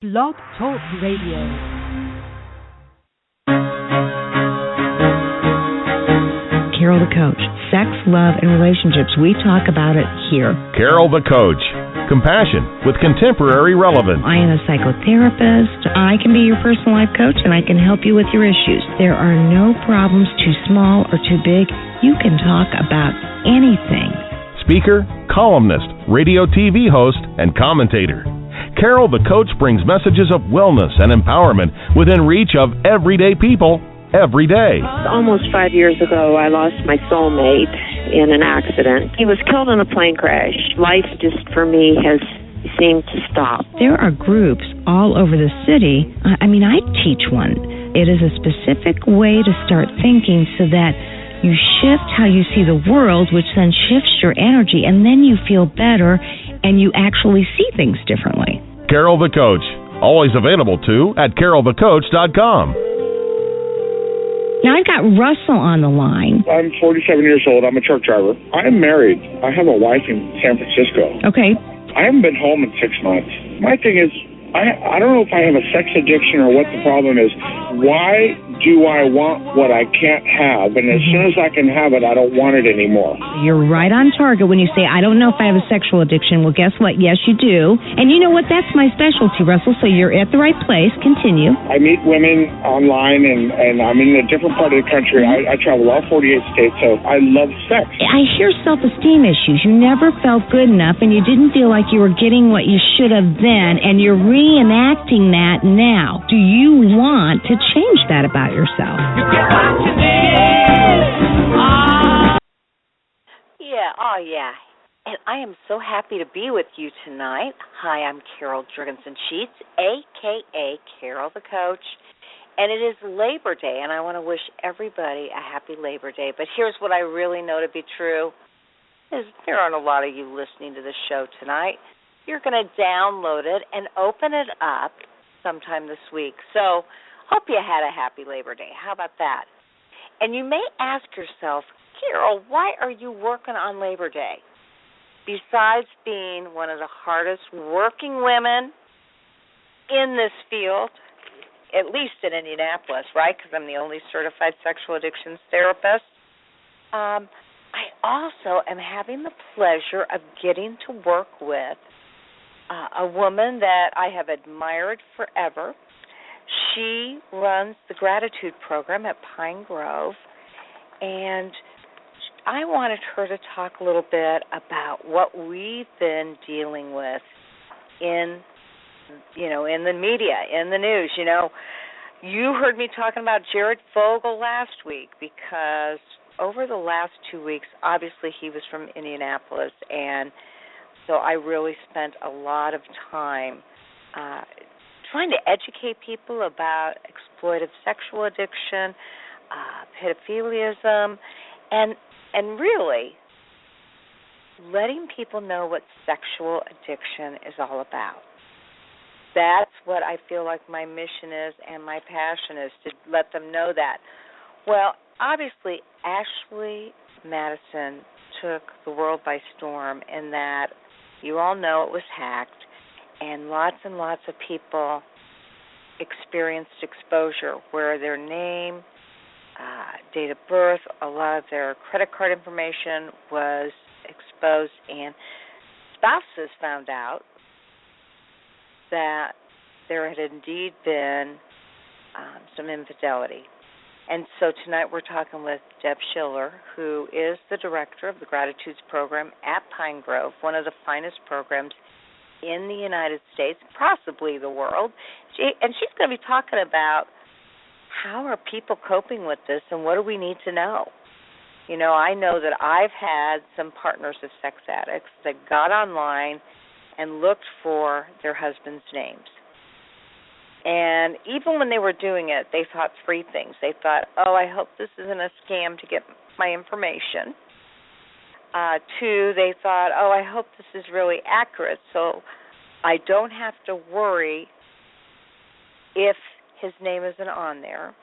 Blog Talk Radio. Carol the Coach. Sex, love, and relationships. We talk about it here. Carol the Coach. Compassion with contemporary relevance. I am a psychotherapist. I can be your personal life coach, and I can help you with your issues. There are no problems too small or too big. You can talk about anything. Speaker, columnist, radio TV host, and commentator. Carol the Coach brings messages of wellness and empowerment within reach of everyday people every day. Almost 5 years ago, I lost my soulmate in an accident. He was killed in a plane crash. Life just, for me, has seemed to stop. There are groups all over the city. I teach one. It is a specific way to start thinking so that you shift how you see the world, which then shifts your energy, and then you feel better and you actually see things differently. Carol the Coach. Always available, too, at carolthecoach.com. Now, I've got Russell on the line. I'm 47 years old. I'm a truck driver. I'm married. I have a wife in San Francisco. Okay. I haven't been home in 6 months. My thing is, I don't know if I have a sex addiction or what the problem is. Why do I want what I can't have? And as soon as I can have it, I don't want it anymore. You're right on target when you say, I don't know if I have a sexual addiction. Well, guess what? Yes, you do. And you know what? That's my specialty, Russell, so you're at the right place. Continue. I meet women online, and I'm in a different part of the country. I travel all 48 states, so I love sex. I hear self-esteem issues. You never felt good enough, and you didn't feel like you were getting what you should have then, and you're reenacting that now. Do you want to change that about yourself? You get what you need. Yeah. And I am so happy to be with you tonight. Hi, I'm Carol Jurgensen-Sheets, a.k.a. Carol the Coach. And it is Labor Day, and I want to wish everybody a happy Labor Day. But here's what I really know to be true, is there aren't a lot of you listening to the show tonight. You're going to download it and open it up sometime this week. So hope you had a happy Labor Day. How about that? And you may ask yourself, Carol, why are you working on Labor Day? Besides being one of the hardest working women in this field, at least in Indianapolis, right, because I'm the only certified sexual addictions therapist, I also am having the pleasure of getting to work with a woman that I have admired forever. She runs the gratitude program at Pine Grove, and I wanted her to talk a little bit about what we've been dealing with in the media, in the news. You heard me talking about Jared Fogle last week because over the last 2 weeks, obviously he was from Indianapolis, and so I really spent a lot of time trying to educate people about exploitive sexual addiction, pedophiliism, and really letting people know what sexual addiction is all about. That's what I feel like my mission is and my passion is, to let them know that. Well, obviously, Ashley Madison took the world by storm in that you all know it was hacked, and lots of people experienced exposure where their name, date of birth, a lot of their credit card information was exposed, and spouses found out that there had indeed been some infidelity. And so tonight we're talking with Deb Schiller, who is the director of the Gratitudes Program at Pine Grove, one of the finest programs in the United States, possibly the world. And she's going to be talking about how are people coping with this and what do we need to know. I know that I've had some partners of sex addicts that got online and looked for their husband's names. And even when they were doing it, they thought three things. They thought, I hope this isn't a scam to get my information. Two, they thought, I hope this is really accurate so I don't have to worry if his name isn't on there.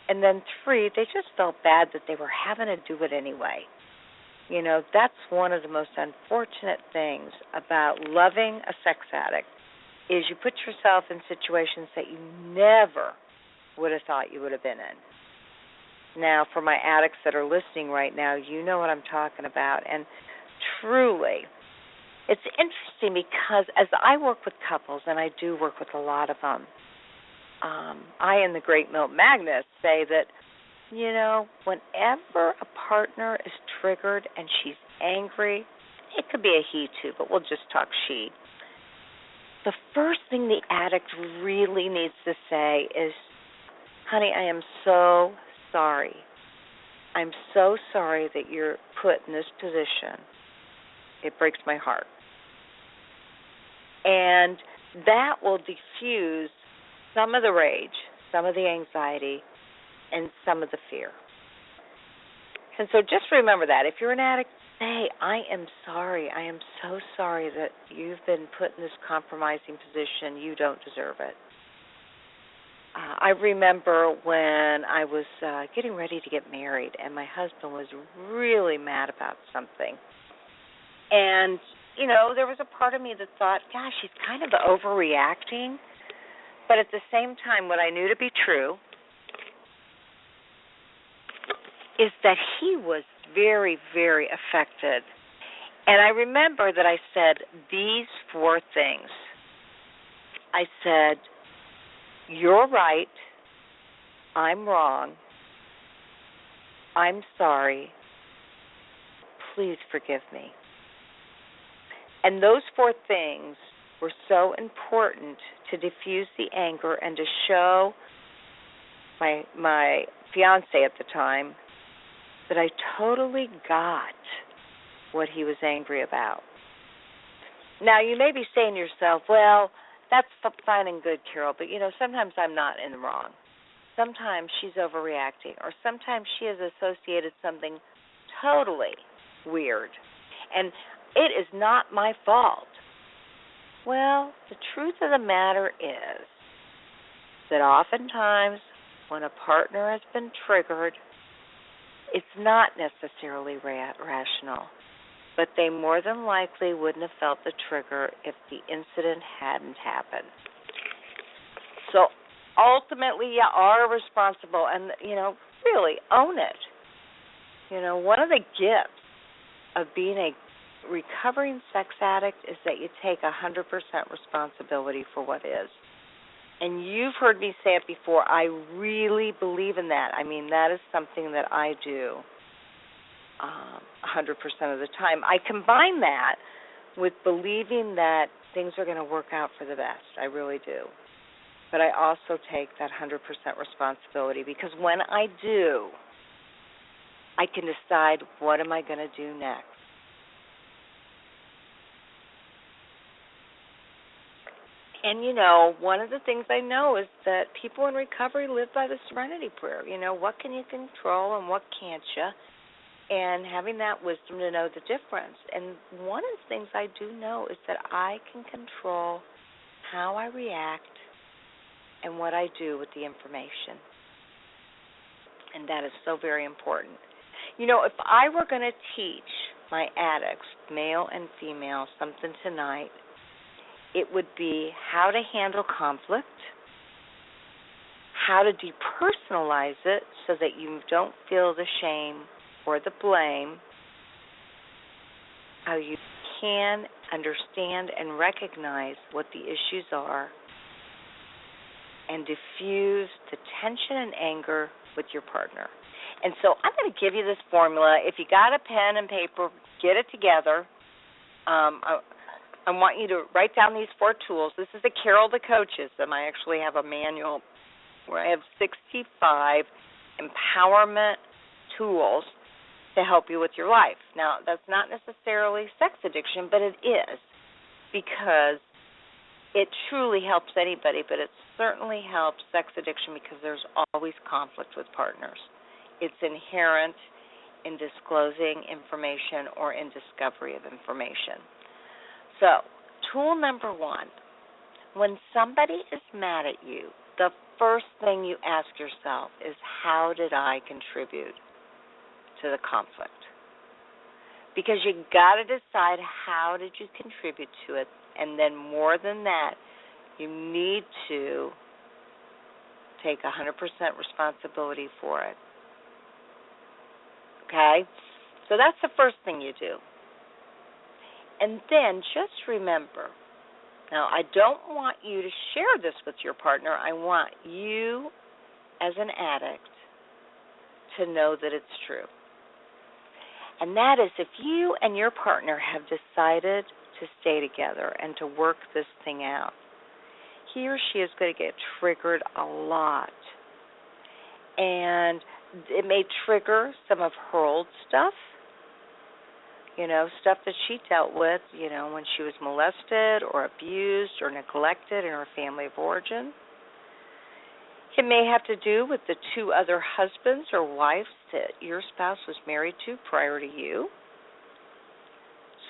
And then three, they just felt bad that they were having to do it anyway. That's one of the most unfortunate things about loving a sex addict is you put yourself in situations that you never would have thought you would have been in. Now, for my addicts that are listening right now, you know what I'm talking about. And truly, it's interesting because as I work with couples, and I do work with a lot of them, I and the great Milt Magnus say that, you know, whenever a partner is triggered and she's angry, it could be a he too, but we'll just talk she. The first thing the addict really needs to say is, honey, I am so sorry. I'm so sorry that you're put in this position. It breaks my heart. And that will diffuse some of the rage, some of the anxiety, and some of the fear. And so just remember that. If you're an addict, say, I am sorry. I am so sorry that you've been put in this compromising position. You don't deserve it. I remember when I was getting ready to get married, and my husband was really mad about something. And, you know, there was a part of me that thought, gosh, he's kind of overreacting. But at the same time, what I knew to be true is that he was very, very affected. And I remember that I said these 4 things. I said, you're right. I'm wrong. I'm sorry. Please forgive me. And those 4 things were so important to diffuse the anger and to show my fiance at the time that I totally got what he was angry about. Now, you may be saying to yourself, well, that's fine and good, Carol, but, you know, sometimes I'm not in the wrong. Sometimes she's overreacting, or sometimes she has associated something totally weird, and it is not my fault. Well, the truth of the matter is that oftentimes when a partner has been triggered, it's not necessarily rational, but they more than likely wouldn't have felt the trigger if the incident hadn't happened. So ultimately, you are responsible, and, you know, really own it. You know, one of the gifts of being a recovering sex addict is that you take 100% responsibility for what is. And you've heard me say it before, I really believe in that. I mean, that is something that I do 100% of the time. I combine that with believing that things are going to work out for the best. I really do. But I also take that 100% responsibility, because when I do, I can decide what am I going to do next. And, you know, one of the things I know is that people in recovery live by the serenity prayer. You know, what can you control and what can't you? And having that wisdom to know the difference. And one of the things I do know is that I can control how I react and what I do with the information. And that is so very important. You know, if I were going to teach my addicts, male and female, something tonight, it would be how to handle conflict, how to depersonalize it so that you don't feel the shame or the blame, how you can understand and recognize what the issues are, and diffuse the tension and anger with your partner. And so I'm going to give you this formula. If you got a pen and paper, get it together. I want you to write down these 4 tools. This is the Carol the Coach system. I actually have a manual where I have 65 empowerment tools to help you with your life. Now, that's not necessarily sex addiction, but it is, because it truly helps anybody, but it certainly helps sex addiction because there's always conflict with partners. It's inherent in disclosing information or in discovery of information. So, tool number 1, when somebody is mad at you, the first thing you ask yourself is, how did I contribute to the conflict? Because you got to decide, how did you contribute to it? And then more than that, You need to take 100% responsibility for it. Okay? So that's the first thing you do. And then just remember, now I don't want you to share this with your partner. I want you as an addict to know that it's true. And that is, if you and your partner have decided to stay together and to work this thing out, he or she is going to get triggered a lot. And it may trigger some of her old stuff, stuff that she dealt with, when she was molested or abused or neglected in her family of origin. It may have to do with the 2 other husbands or wives that your spouse was married to prior to you.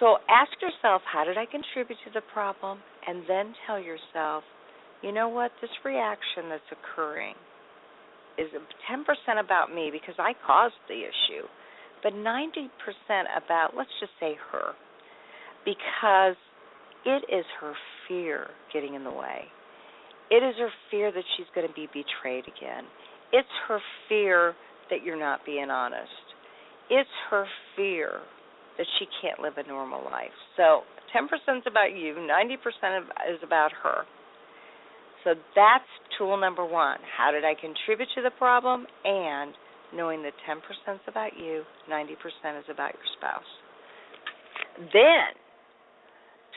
So ask yourself, how did I contribute to the problem? And then tell yourself, you know what, this reaction that's occurring is 10% about me because I caused the issue, but 90% about, let's just say, her, because it is her fear getting in the way. It is her fear that she's going to be betrayed again. It's her fear that you're not being honest. It's her fear that she can't live a normal life. So 10% is about you, 90% is about her. So that's tool number 1. How did I contribute to the problem? And knowing that 10% is about you, 90% is about your spouse. Then,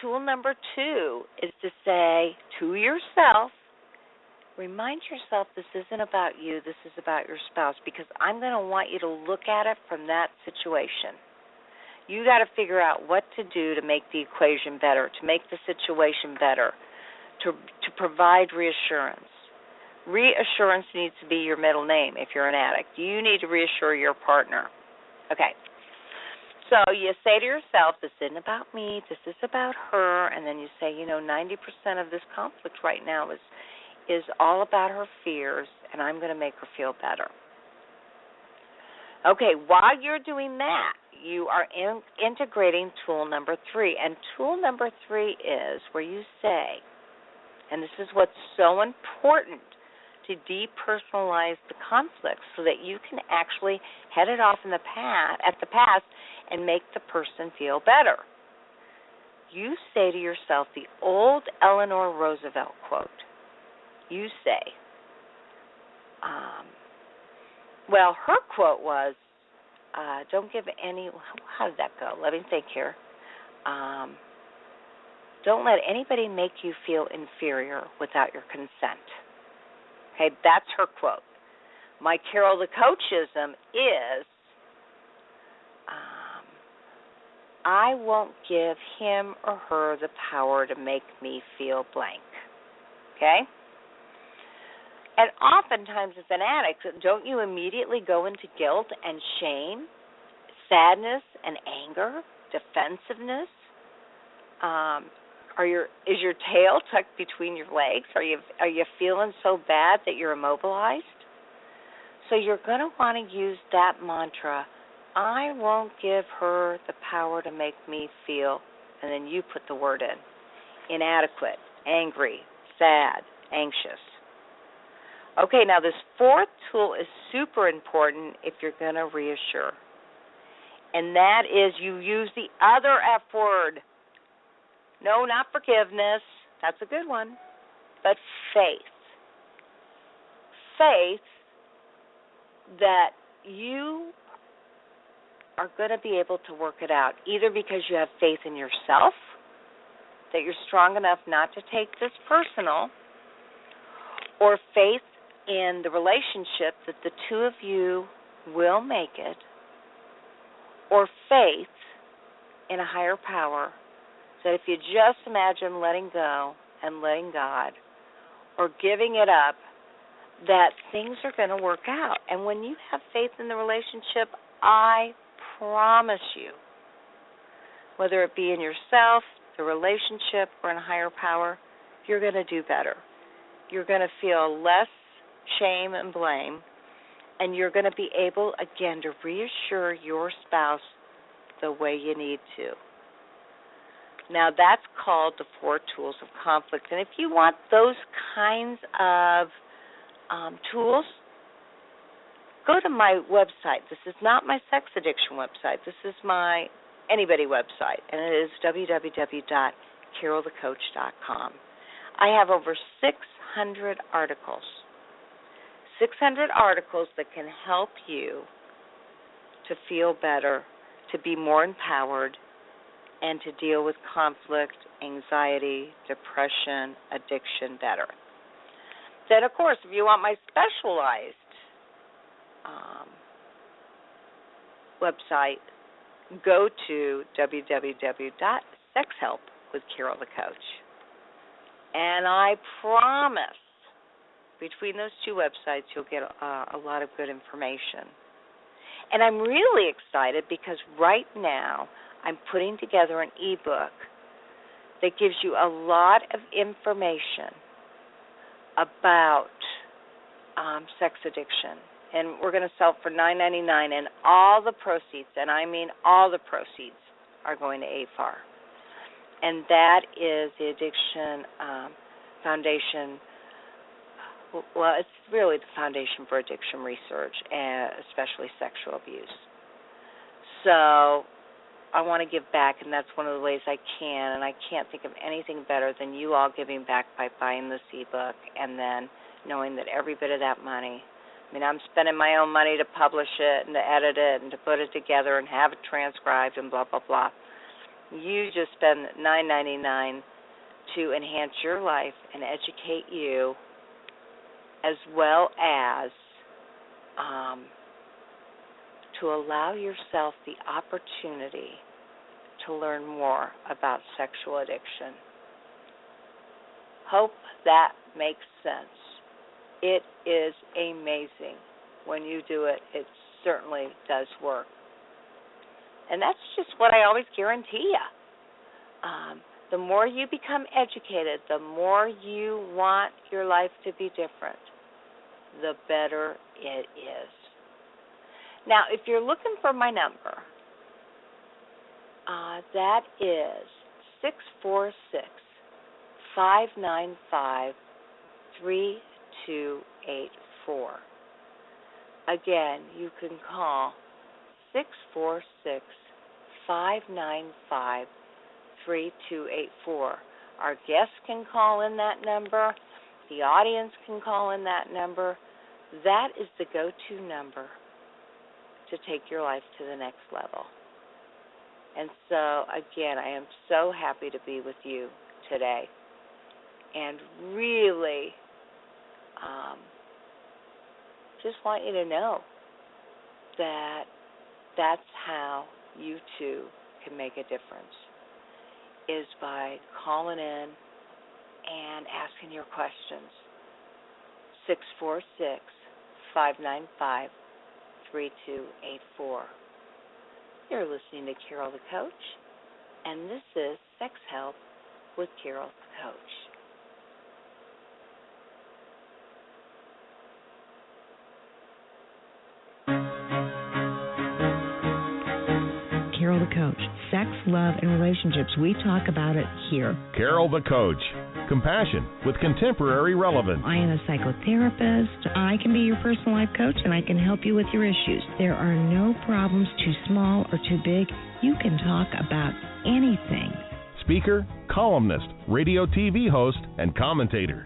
tool number 2 is to say to yourself, remind yourself this isn't about you, this is about your spouse, because I'm going to want you to look at it from that situation. You got to figure out what to do to make the equation better, to make the situation better, to provide reassurance. Reassurance needs to be your middle name if you're an addict. You need to reassure your partner. Okay. So you say to yourself, this isn't about me, this is about her, and then you say, 90% of this conflict right now is all about her fears, and I'm going to make her feel better. Okay, while you're doing that, you are integrating tool number 3. And tool number 3 is where you say, and this is what's so important, to depersonalize the conflict so that you can actually head it off at the past and make the person feel better. You say to yourself the old Eleanor Roosevelt quote. You say, her quote was, don't give any, how did that go? Let me think here. Don't let anybody make you feel inferior without your consent. Okay, that's her quote. My Carol the Coachism is, I won't give him or her the power to make me feel blank. Okay? And oftentimes as an addict, don't you immediately go into guilt and shame, sadness and anger, defensiveness? Is your tail tucked between your legs? Are you feeling so bad that you're immobilized? So you're going to want to use that mantra, I won't give her the power to make me feel, and then you put the word in, inadequate, angry, sad, anxious. Okay, now this 4th tool is super important if you're going to reassure. And that is you use the other F word. No, not forgiveness. That's a good one. But faith. Faith that you are going to be able to work it out, either because you have faith in yourself, that you're strong enough not to take this personal, or faith in the relationship that the 2 of you will make it, or faith in a higher power that if you just imagine letting go and letting God or giving it up, that things are going to work out. And when you have faith in the relationship, I promise you, whether it be in yourself, the relationship, or in a higher power, you're going to do better. You're going to feel less shame and blame, and you're going to be able, again, to reassure your spouse the way you need to. Now, that's called the 4 Tools of Conflict. And if you want those kinds of tools, go to my website. This is not my sex addiction website. This is my anybody website, and it is www.carolthecoach.com. I have over 600 articles. 600 articles that can help you to feel better, to be more empowered, and to deal with conflict, anxiety, depression, addiction better. Then, of course, if you want my specialized website, go to www.sexhelpwithcarolthecoach. And I promise, between those 2 websites, you'll get a lot of good information. And I'm really excited because right now I'm putting together an ebook that gives you a lot of information about sex addiction. And we're going to sell it for $9.99, and all the proceeds, and I mean all the proceeds, are going to AFAR. And that is the Addiction Foundation. Well, it's really the Foundation for Addiction Research, especially sexual abuse. So I want to give back, and that's one of the ways I can, and I can't think of anything better than you all giving back by buying this ebook and then knowing that every bit of that money, I mean, I'm spending my own money to publish it and to edit it and to put it together and have it transcribed and blah, blah, blah. You just spend $9.99 to enhance your life and educate you, as well as to allow yourself the opportunity to learn more about sexual addiction. Hope that makes sense. It is amazing. When you do it, it certainly does work. And that's just what I always guarantee you. The more you become educated, the more you want your life to be different, the better it is. Now, if you're looking for my number, that is 646-595-3284. Again, you can call 646-595-3284. Our guests can call in that number. The audience can call in that number. That is the go-to number to take your life to the next level. And so, again, I am so happy to be with you today and really just want you to know that that's how you too can make a difference, is by calling in and asking your questions. 646-595-3284. You're listening to Carol the Coach, and this is Sex Help with Carol the Coach. Carol the Coach. Sex, love, and relationships. We talk about it here. Carol the Coach. Compassion with contemporary relevance. I am a psychotherapist. I can be your personal life coach, and I can help you with your issues. There are no problems too small or too big. You can talk about anything. Speaker, columnist, radio TV host, and commentator.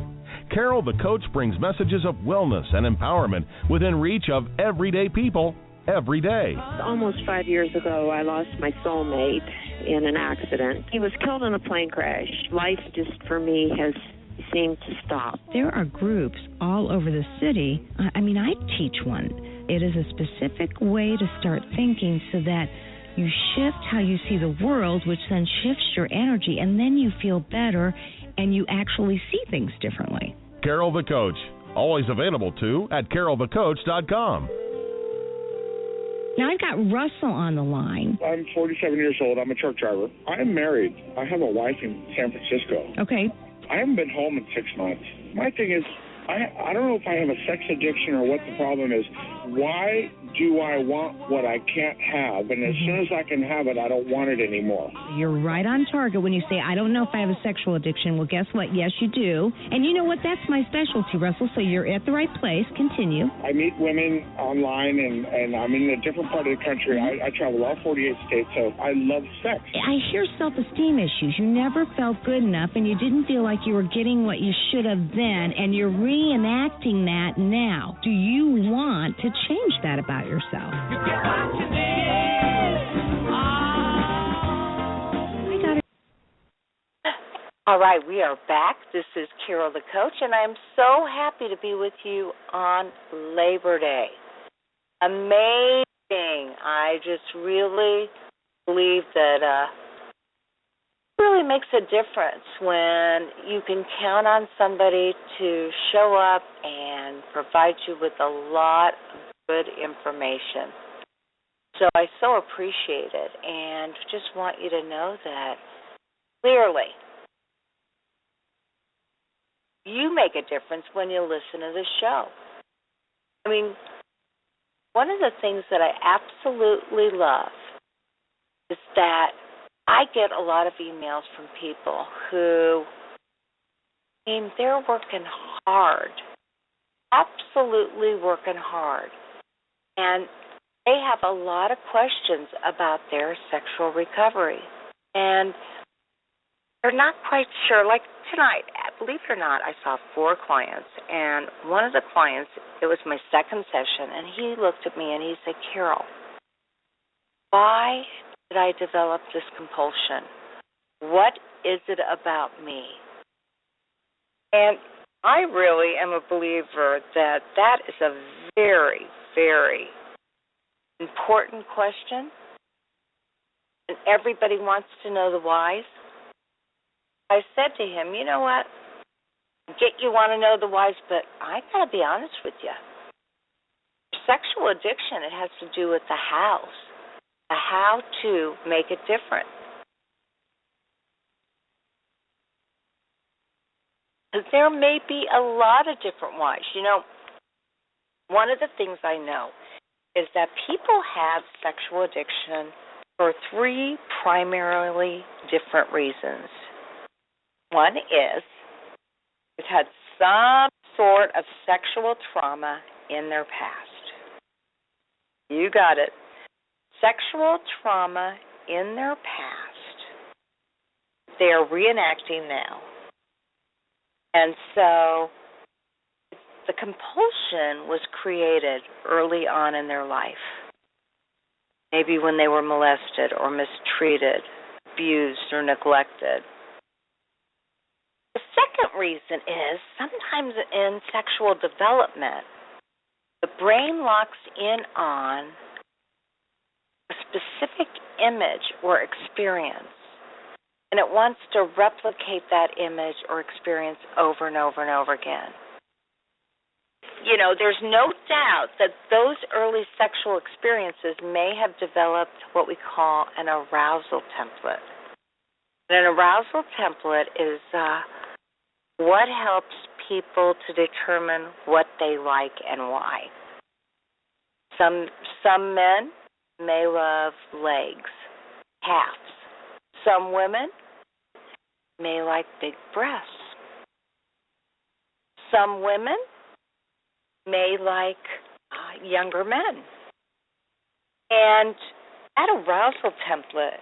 Carol the Coach brings messages of wellness and empowerment within reach of everyday people every day. Almost 5 years ago, I lost my soulmate in an accident. He was killed in a plane crash. Life just, for me, has seemed to stop. There are groups all over the city. I teach one. It is a specific way to start thinking so that you shift how you see the world, which then shifts your energy, and then you feel better and you actually see things differently. Carol the Coach. Always available, too, at carolthecoach.com. Now, I've got Russell on the line. I'm 47 years old. I'm a truck driver. I'm married. I have a wife in San Francisco. Okay. I haven't been home in 6 months. My thing is, I don't know if I have a sex addiction or what the problem is. Why do I want what I can't have? And as soon as I can have it, I don't want it anymore. You're right on target when you say, I don't know if I have a sexual addiction. Well, guess what? Yes, you do. And you know what? That's my specialty, Russell, so you're at the right place. Continue. I meet women online, and I'm in a different part of the country. I travel all 48 states, so I love sex. I hear self-esteem issues. You never felt good enough, and you didn't feel like you were getting what you should have then, and you're reenacting that now. Do you want to change that about yourself? You get what you need. I got it. All right, we are back. This is Carol the Coach, and I'm so happy to be with you on Labor Day. Amazing. I just really believe that it really makes a difference when you can count on somebody to show up and provide you with a lot of good information. So I so appreciate it and just want you to know that clearly you make a difference when you listen to the show. I mean, one of the things that I absolutely love is that I get a lot of emails from people who, I mean, they're working hard, absolutely working hard, and they have a lot of questions about their sexual recovery, and they're not quite sure. Like tonight, believe it or not, I saw 4 clients, and one of the clients, it was my second session, and he looked at me and he said, Carol, why did I develop this compulsion? What is it about me? And I really am a believer that that is a very, very important question, and everybody wants to know the whys. I said to him, you know what? You want to know the whys, but I got to be honest with you. Sexual addiction, it has to do with the hows. How to make it different. There may be a lot of different whys. You know, one of the things I know is that people have sexual addiction for 3 primarily different reasons. One is they've had some sort of sexual trauma in their past. You got it. Sexual trauma in their past, they are reenacting now. And so the compulsion was created early on in their life, maybe when they were molested or mistreated, abused or neglected. The second reason is sometimes in sexual development, the brain locks in on a specific image or experience, and it wants to replicate that image or experience over and over and over again. You know, there's no doubt that those early sexual experiences may have developed what we call an arousal template. And an arousal template is what helps people to determine what they like and why. Some men may love legs, calves. Some women may like big breasts. Some women may like younger men. And that arousal template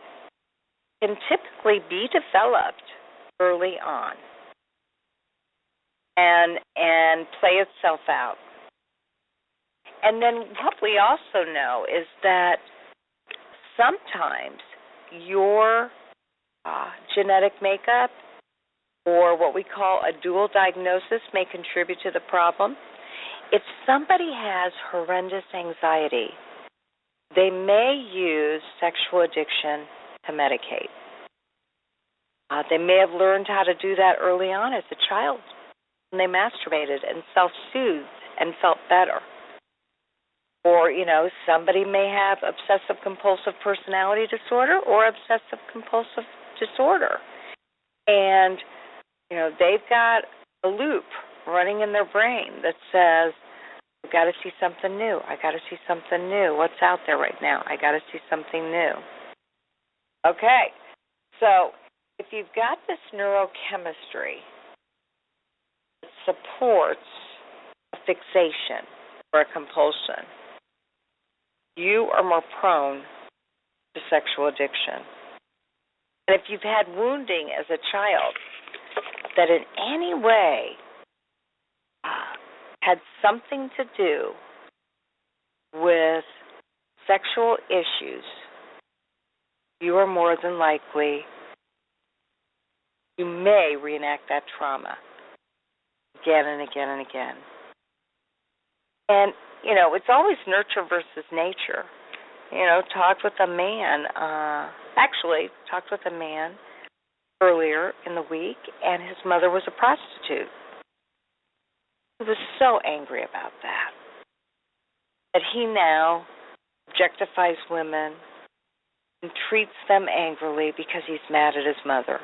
can typically be developed early on and play itself out. And then what we also know is that sometimes your genetic makeup or what we call a dual diagnosis may contribute to the problem. If somebody has horrendous anxiety, they may use sexual addiction to medicate. They may have learned how to do that early on as a child when they masturbated and self-soothed and felt better. Or, you know, somebody may have obsessive-compulsive personality disorder or obsessive-compulsive disorder. And, you know, they've got a loop running in their brain that says, got to see something new. I got to see something new. What's out there right now? I got to see something new. Okay, so if you've got this neurochemistry that supports a fixation or a compulsion, you are more prone to sexual addiction. And if you've had wounding as a child that in any way had something to do with sexual issues, you are more than likely, you may reenact that trauma again and again and again. And, it's always nurture versus nature. Talked with a man, talked with a man earlier in the week, and his mother was a prostitute. He was so angry about that he now objectifies women and treats them angrily because he's mad at his mother.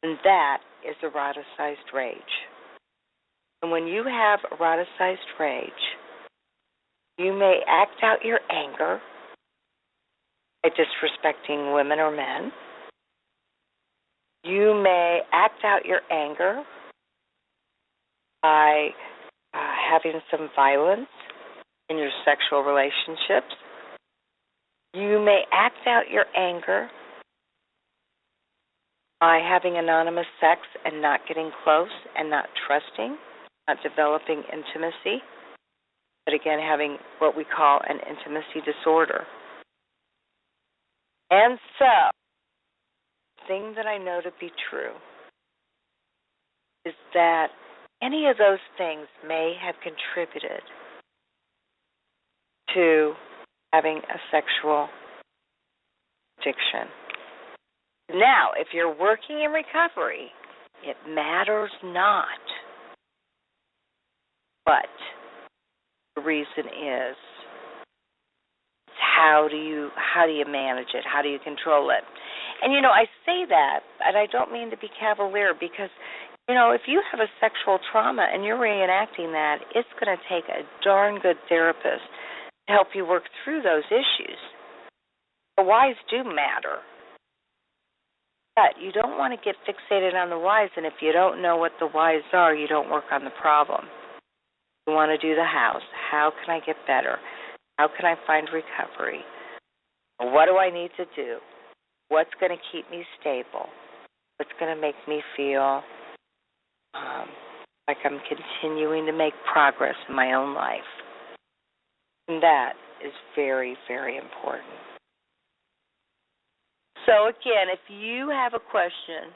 And that is eroticized rage. And when you have eroticized rage, you may act out your anger by disrespecting women or men. You may act out your anger by having some violence in your sexual relationships. You may act out your anger by having anonymous sex and not getting close and not trusting, not developing intimacy, but again, having what we call an intimacy disorder. And so, the thing that I know to be true is that any of those things may have contributed to having a sexual addiction. Now, if you're working in recovery, it matters not. But the reason is how do you manage it? How do you control it? And I say that, and I don't mean to be cavalier because if you have a sexual trauma and you're reenacting that, it's going to take a darn good therapist to help you work through those issues. The whys do matter. But you don't want to get fixated on the whys, and if you don't know what the whys are, you don't work on the problem. You want to do the hows. How can I get better? How can I find recovery? What do I need to do? What's going to keep me stable? What's going to make me feel like I'm continuing to make progress in my own life? And that is very, very important. So again, if you have a question,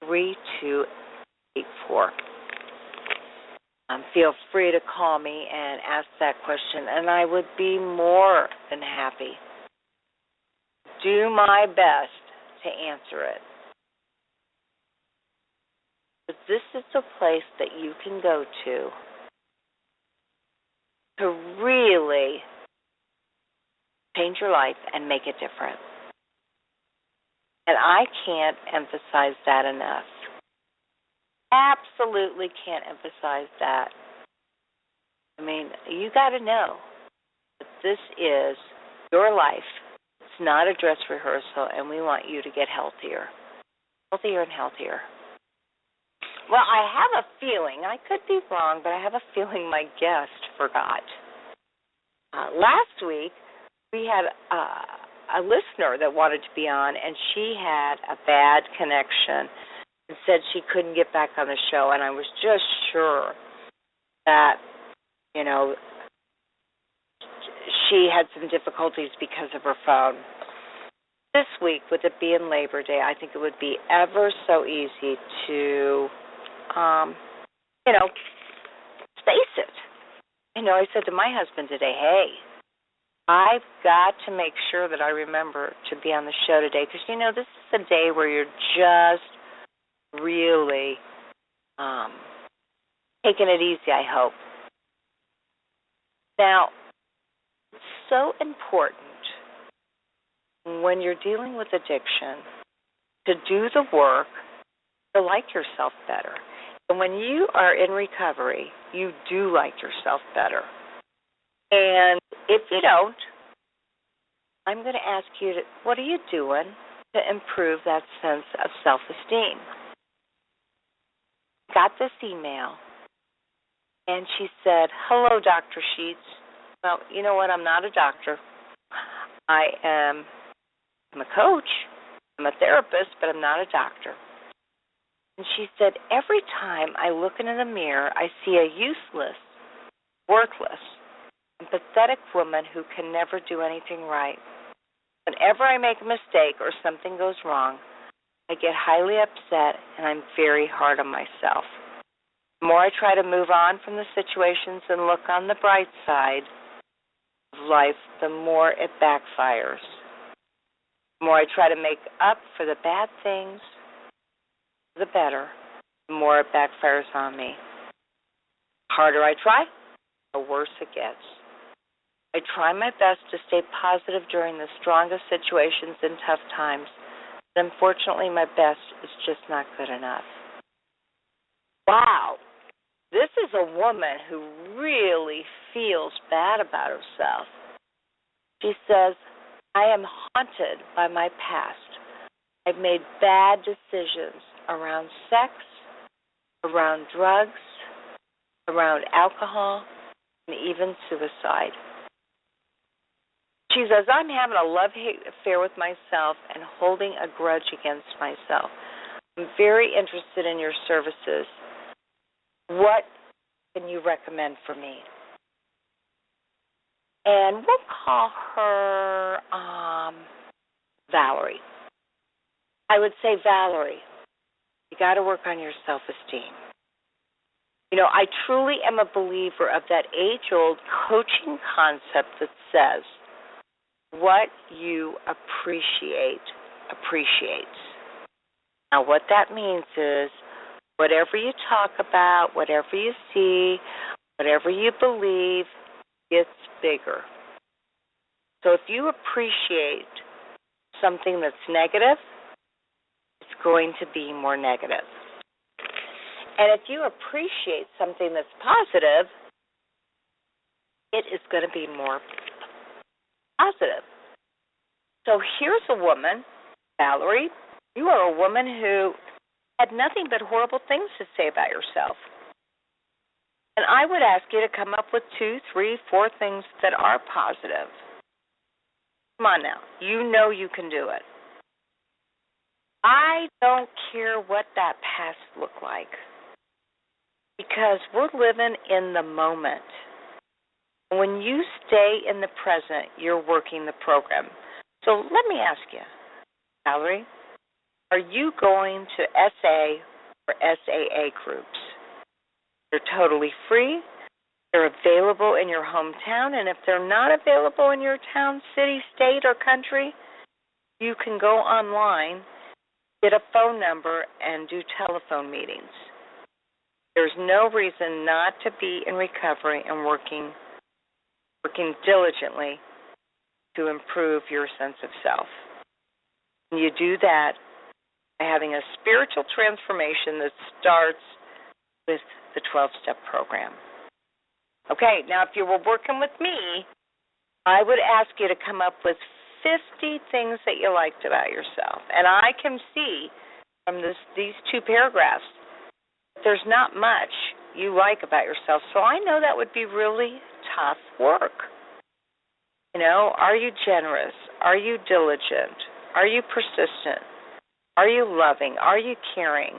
646-595-3284. Feel free to call me and ask that question, and I would be more than happy to do my best to answer it. But this is the place that you can go to really change your life and make it different. And I can't emphasize that enough. Absolutely can't emphasize that. I mean, you got to know that this is your life. It's not a dress rehearsal, and we want you to get healthier and healthier. Well, I have a feeling, I could be wrong, but I have a feeling my guest forgot. Last week, we had a listener that wanted to be on, and she had a bad connection and said she couldn't get back on the show, and I was just sure that, she had some difficulties because of her phone. This week, with it being Labor Day, I think it would be ever so easy to, space it. I said to my husband today, hey, I've got to make sure that I remember to be on the show today because, this is a day where you're just really taking it easy, I hope. Now, it's so important when you're dealing with addiction to do the work to like yourself better. And when you are in recovery, you do like yourself better. And if you don't, I'm going to ask you, what are you doing to improve that sense of self-esteem? Got this email, and she said, hello, Dr. Sheets. Well, you know what? I'm not a doctor. I'm a coach. I'm a therapist, but I'm not a doctor. And she said, every time I look in the mirror, I see a useless, worthless, and pathetic woman who can never do anything right. Whenever I make a mistake or something goes wrong, I get highly upset and I'm very hard on myself. The more I try to move on from the situations and look on the bright side of life, the more it backfires. The more I try to make up for the bad things, the better, the more it backfires on me. The harder I try, the worse it gets. I try my best to stay positive during the strongest situations and tough times, but unfortunately my best is just not good enough. Wow. This is a woman who really feels bad about herself. She says, I am haunted by my past. I've made bad decisions around sex, around drugs, around alcohol, and even suicide. She says, I'm having a love-hate affair with myself and holding a grudge against myself. I'm very interested in your services. What can you recommend for me? And we'll call her Valerie. I would say, Valerie, you got to work on your self-esteem. You know, I truly am a believer of that age-old coaching concept that says, what you appreciate appreciates. Now, what that means is whatever you talk about, whatever you see, whatever you believe, gets bigger. So if you appreciate something that's negative, it's going to be more negative. And if you appreciate something that's positive, it is going to be more positive. So here's a woman, Valerie. You are a woman who had nothing but horrible things to say about yourself. And I would ask you to come up with 2, 3, 4 things that are positive. Come on now. You know you can do it. I don't care what that past looked like, because we're living in the moment. When you stay in the present, you're working the program. So let me ask you, Valerie, are you going to SA or SAA groups? They're totally free. They're available in your hometown, and if they're not available in your town, city, state, or country, you can go online, get a phone number, and do telephone meetings. There's no reason not to be in recovery and working diligently to improve your sense of self. And you do that by having a spiritual transformation that starts with the 12-step program. Okay, now if you were working with me, I would ask you to come up with 50 things that you liked about yourself. And I can see from these 2 paragraphs that there's not much you like about yourself. So I know that would be really tough work. You know, are you generous? Are you diligent? Are you persistent? Are you loving? Are you caring?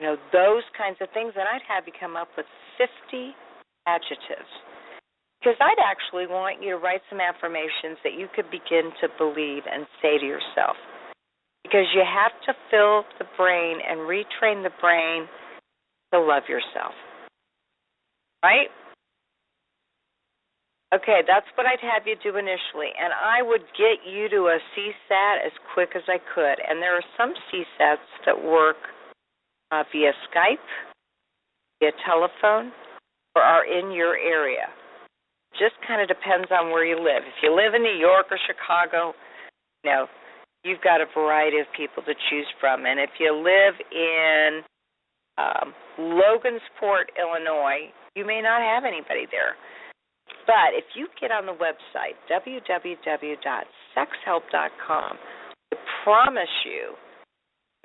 You know, those kinds of things. And I'd have you come up with 50 adjectives. Because I'd actually want you to write some affirmations that you could begin to believe and say to yourself. Because you have to fill the brain and retrain the brain to love yourself. Right? Okay, that's what I'd have you do initially. And I would get you to a CSAT as quick as I could. And there are some CSATs that work via Skype, via telephone, or are in your area. Just kind of depends on where you live. If you live in New York or Chicago, you know, you've got a variety of people to choose from. And if you live in Logansport, Illinois, you may not have anybody there. But if you get on the website, www.sexhelp.com, I promise you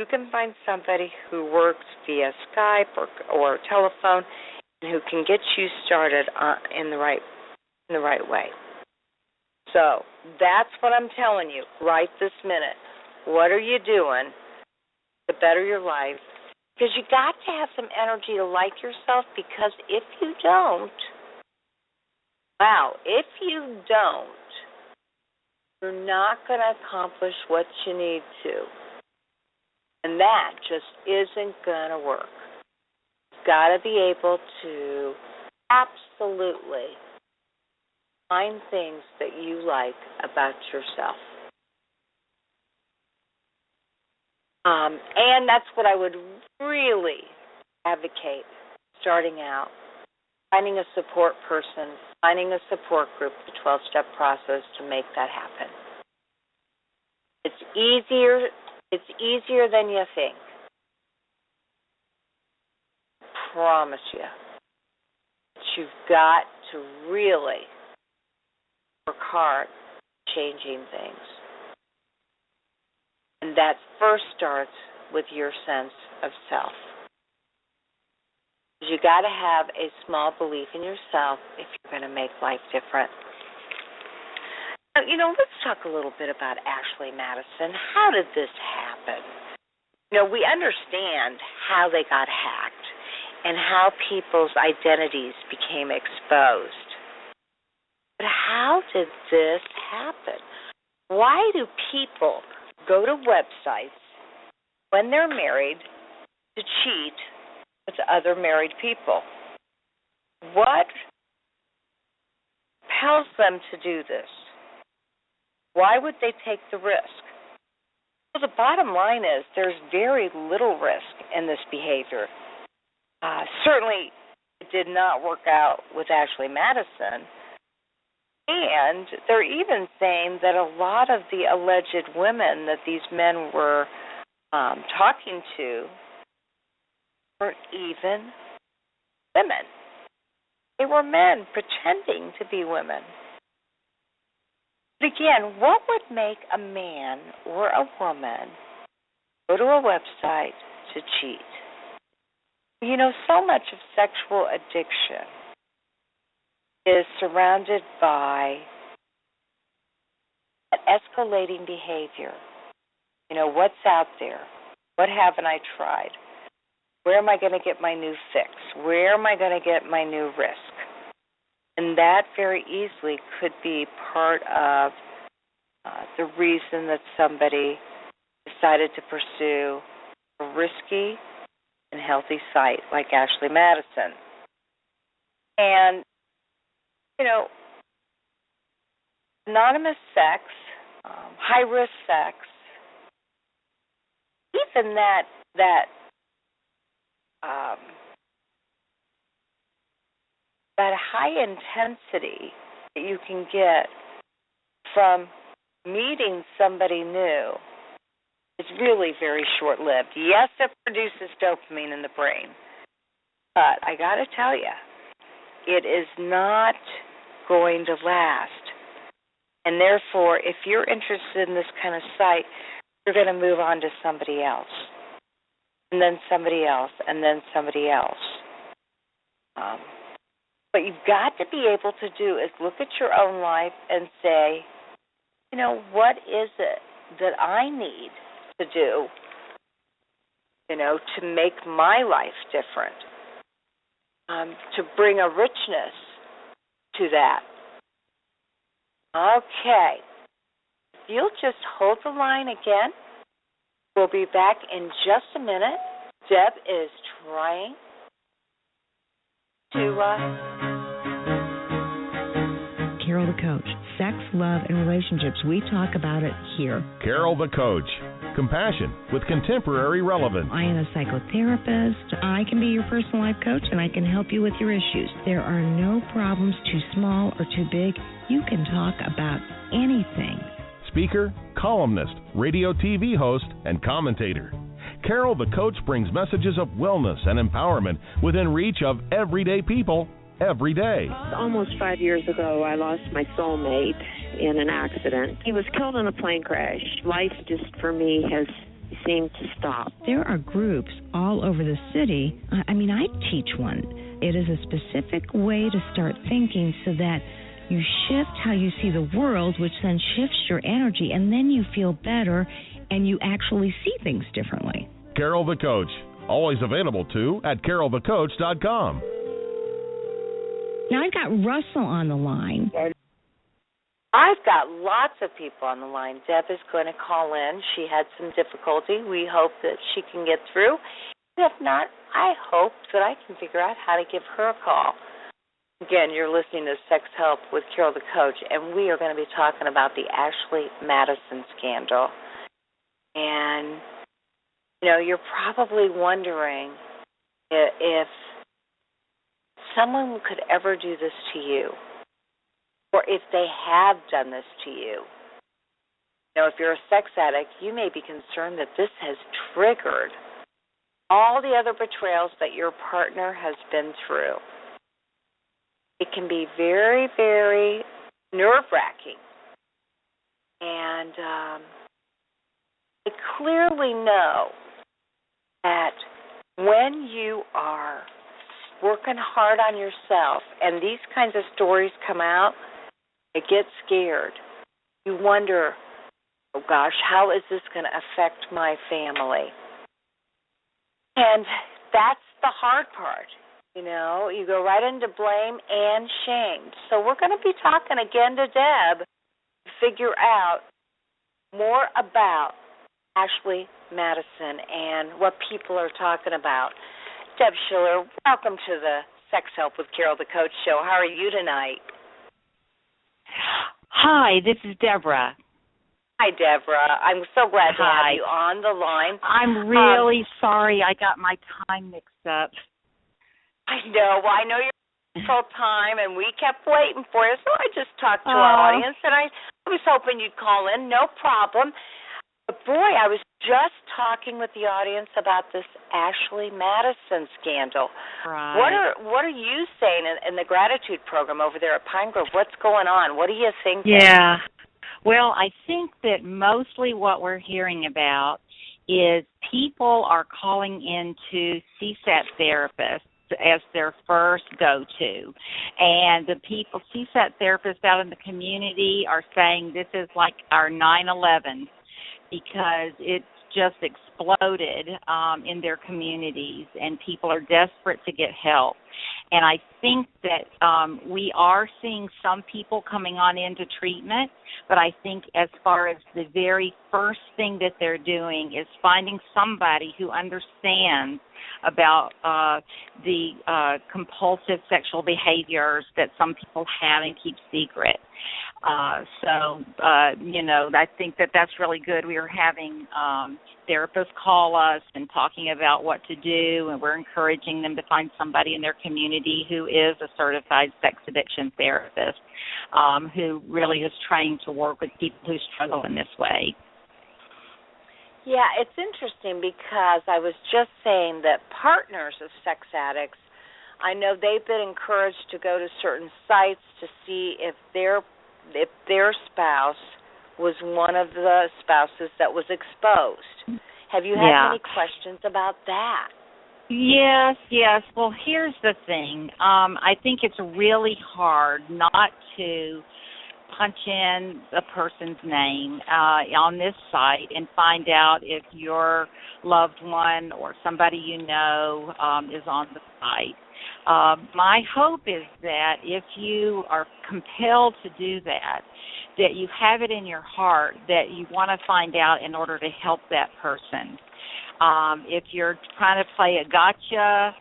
can find somebody who works via Skype or telephone and who can get you started in the right way. So that's what I'm telling you right this minute. What are you doing to better your life? Because you got to have some energy to like yourself, because if you don't, you're not going to accomplish what you need to. And that just isn't going to work. You've got to be able to absolutely find things that you like about yourself. And that's what I would really advocate starting out. Finding a support person, finding a support group, the 12-step process to make that happen. It's easier than you think. I promise you. But you've got to really work hard changing things. And that first starts with your sense of self. You got to have a small belief in yourself if you're going to make life different. Now, let's talk a little bit about Ashley Madison. How did this happen? We understand how they got hacked and how people's identities became exposed. But how did this happen? Why do people go to websites when they're married to cheat with other married people? What compels them to do this? Why would they take the risk? Well, the bottom line is there's very little risk in this behavior. Certainly, it did not work out with Ashley Madison. And they're even saying that a lot of the alleged women that these men were talking to weren't even women. They were men pretending to be women. But again, what would make a man or a woman go to a website to cheat? So much of sexual addiction is surrounded by that escalating behavior. What's out there? What haven't I tried? Where am I going to get my new fix? Where am I going to get my new risk? And that very easily could be part of the reason that somebody decided to pursue a risky and healthy site like Ashley Madison. And anonymous sex, high-risk sex, even that high intensity that you can get from meeting somebody new is really very short-lived. Yes, it produces dopamine in the brain, but I got to tell you, it is not going to last. And therefore, if you're interested in this kind of site, you're going to move on to somebody else, and then somebody else, and then somebody else. What you've got to be able to do is look at your own life and say, what is it that I need to do, to make my life different, to bring a richness to that. Okay. If you'll just hold the line again, we'll be back in just a minute. Deb is trying to... Carol the Coach. Sex, love, and relationships. We talk about it here. Carol the Coach. Compassion with contemporary relevance. I am a psychotherapist. I can be your personal life coach, and I can help you with your issues. There are no problems too small or too big. You can talk about anything. speaker, columnist, radio TV host, and commentator. Carol the Coach brings messages of wellness and empowerment within reach of everyday people every day. Almost 5 years ago, I lost my soulmate in an accident. He was killed in a plane crash. Life just, for me, has seemed to stop. There are groups all over the city. I teach one. It is a specific way to start thinking so that you shift how you see the world, which then shifts your energy, and then you feel better and you actually see things differently. Carol the Coach, always available too at carolthecoach.com. Now I've got Russell on the line. I've got lots of people on the line. Deb is going to call in. She had some difficulty. We hope that she can get through. If not, I hope that I can figure out how to give her a call. Again, you're listening to Sex Help with Carol the Coach, and we are going to be talking about the Ashley Madison scandal. And, you're probably wondering if someone could ever do this to you, or if they have done this to you. If you're a sex addict, you may be concerned that this has triggered all the other betrayals that your partner has been through. It can be very, very nerve-wracking. And I clearly know that when you are working hard on yourself and these kinds of stories come out, you get scared. You wonder, oh gosh, how is this going to affect my family? And that's the hard part. You go right into blame and shame. So we're going to be talking again to Deb to figure out more about Ashley Madison and what people are talking about. Deb Schiller, welcome to the Sex Help with Carol the Coach show. How are you tonight? Hi, this is Deborah. Hi, Deborah. I'm so glad to have you on the line. I'm really sorry I got my time mixed up. I know. Well, I know you're full time, and we kept waiting for you, so I just talked to our audience, and I was hoping you'd call in. No problem. But, boy, I was just talking with the audience about this Ashley Madison scandal. Right. What are you saying in the gratitude program over there at Pine Grove? What's going on? What are you thinking? Yeah. Well, I think that mostly what we're hearing about is people are calling into CSAT therapists as their first go-to. And the CSAT therapists out in the community are saying this is like our 9/11 because it's just exploded in their communities, and people are desperate to get help. And I think that we are seeing some people coming on into treatment, but I think as far as the very first thing that they're doing is finding somebody who understands about the compulsive sexual behaviors that some people have and keep secret. I think that that's really good. We are having therapists call us and talking about what to do, and we're encouraging them to find somebody in their community who is a certified sex addiction therapist who really is trained to work with people who struggle in this way. Yeah, it's interesting because I was just saying that partners of sex addicts, I know they've been encouraged to go to certain sites to see if their spouse was one of the spouses that was exposed. Have you had any questions about that? Yes. Well, here's the thing. I think it's really hard not to punch in a person's name on this site and find out if your loved one or somebody you know is on the site. My hope is that if you are compelled to do that you have it in your heart that you want to find out in order to help that person. If you're trying to play a gotcha,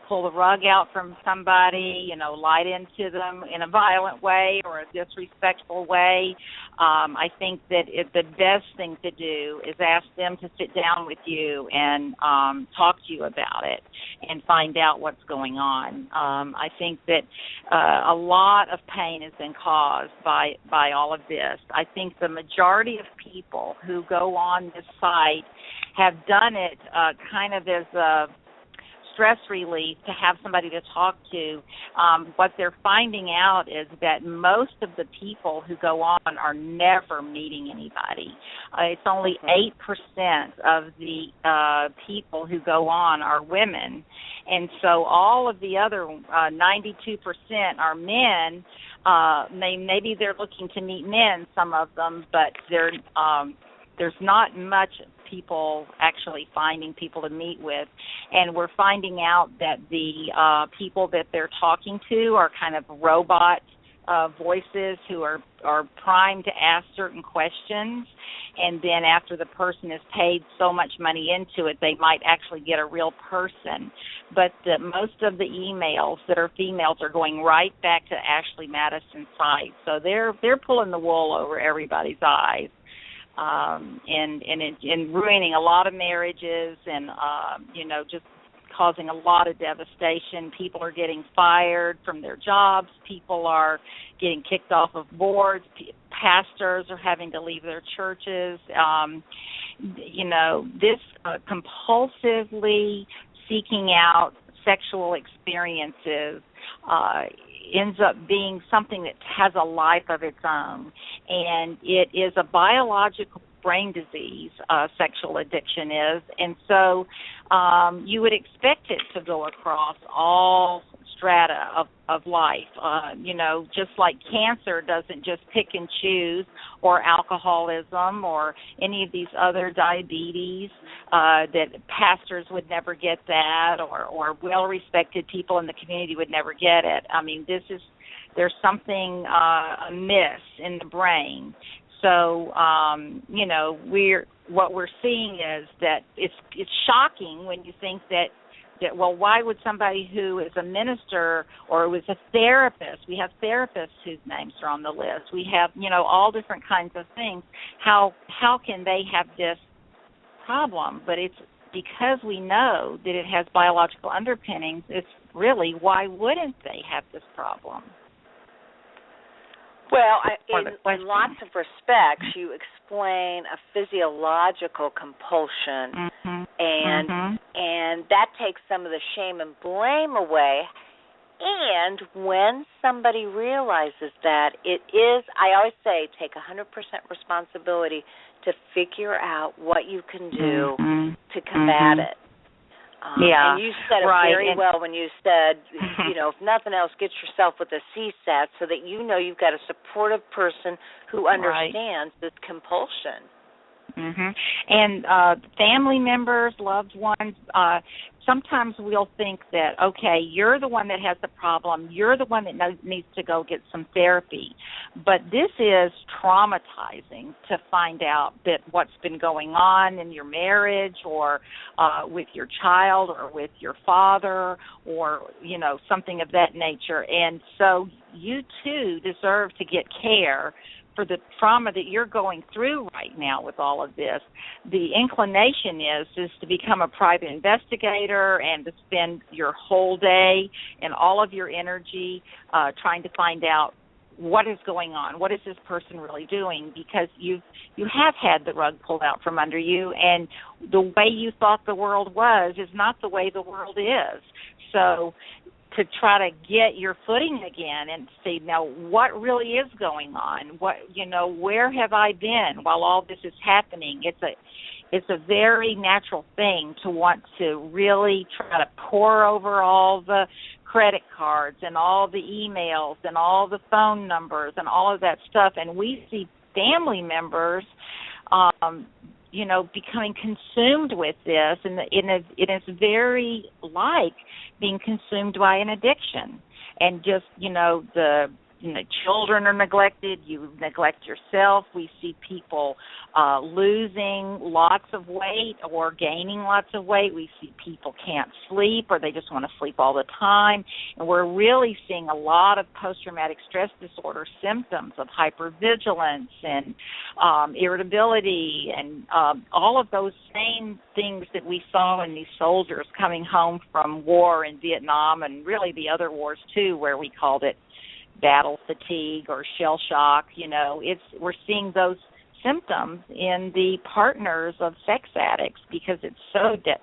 pull the rug out from somebody, light into them in a violent way or a disrespectful way. I think that the best thing to do is ask them to sit down with you and talk to you about it and find out what's going on. I think that a lot of pain has been caused by all of this. I think the majority of people who go on this site have done it kind of as a stress relief to have somebody to talk to. What they're finding out is that most of the people who go on are never meeting anybody. It's only 8% of the people who go on are women. And so all of the other 92% are men. Maybe they're looking to meet men, some of them, but there's not much people actually finding people to meet with. And we're finding out that the people that they're talking to are kind of robot voices who are primed to ask certain questions, and then after the person has paid so much money into it, they might actually get a real person. But most of the emails that are females are going right back to Ashley Madison's site. So they're pulling the wool over everybody's eyes. And ruining a lot of marriages and, just causing a lot of devastation. People are getting fired from their jobs. People are getting kicked off of boards. Pastors are having to leave their churches. This compulsively seeking out sexual experiences ends up being something that has a life of its own, and it is a biological brain disease, sexual addiction is, and so you would expect it to go across all strata of life. Just like cancer doesn't just pick and choose, or alcoholism, or any of these other diabetes, that pastors would never get that, or well-respected people in the community would never get it. I mean, there's something amiss in the brain. So, what we're seeing is that it's shocking when you think that, well, why would somebody who is a minister or was a therapist, we have therapists whose names are on the list, we have, all different kinds of things, how can they have this problem? But it's because we know that it has biological underpinnings. It's really, why wouldn't they have this problem? Well, in lots of respects, you explain a physiological compulsion, and that takes some of the shame and blame away. And when somebody realizes that, it is, I always say, take 100% responsibility to figure out what you can do to combat it. And you said it very well when you said, if nothing else, get yourself with a CSAT so that you've got a supportive person who understands this compulsion. And family members, loved ones, sometimes we'll think that, okay, you're the one that has the problem, you're the one that needs to go get some therapy. But this is traumatizing to find out that what's been going on in your marriage or with your child or with your father or, something of that nature. And so you, too, deserve to get care for the trauma that you're going through right now with all of this. The inclination is to become a private investigator and to spend your whole day and all of your energy trying to find out what is going on, what is this person really doing, because you have had the rug pulled out from under you, and the way you thought the world was is not the way the world is. So to try to get your footing again and see, now, what really is going on? Where have I been while all this is happening? It's a very natural thing to want to really try to pore over all the credit cards and all the emails and all the phone numbers and all of that stuff. And we see family members, becoming consumed with this, and it is very like being consumed by an addiction. And just, children are neglected. You neglect yourself. We see people losing lots of weight or gaining lots of weight. We see people can't sleep or they just want to sleep all the time. And we're really seeing a lot of post-traumatic stress disorder symptoms of hypervigilance and irritability and all of those same things that we saw in these soldiers coming home from war in Vietnam and really the other wars too, where we called it battle fatigue or shell shock. We're seeing those symptoms in the partners of sex addicts because it's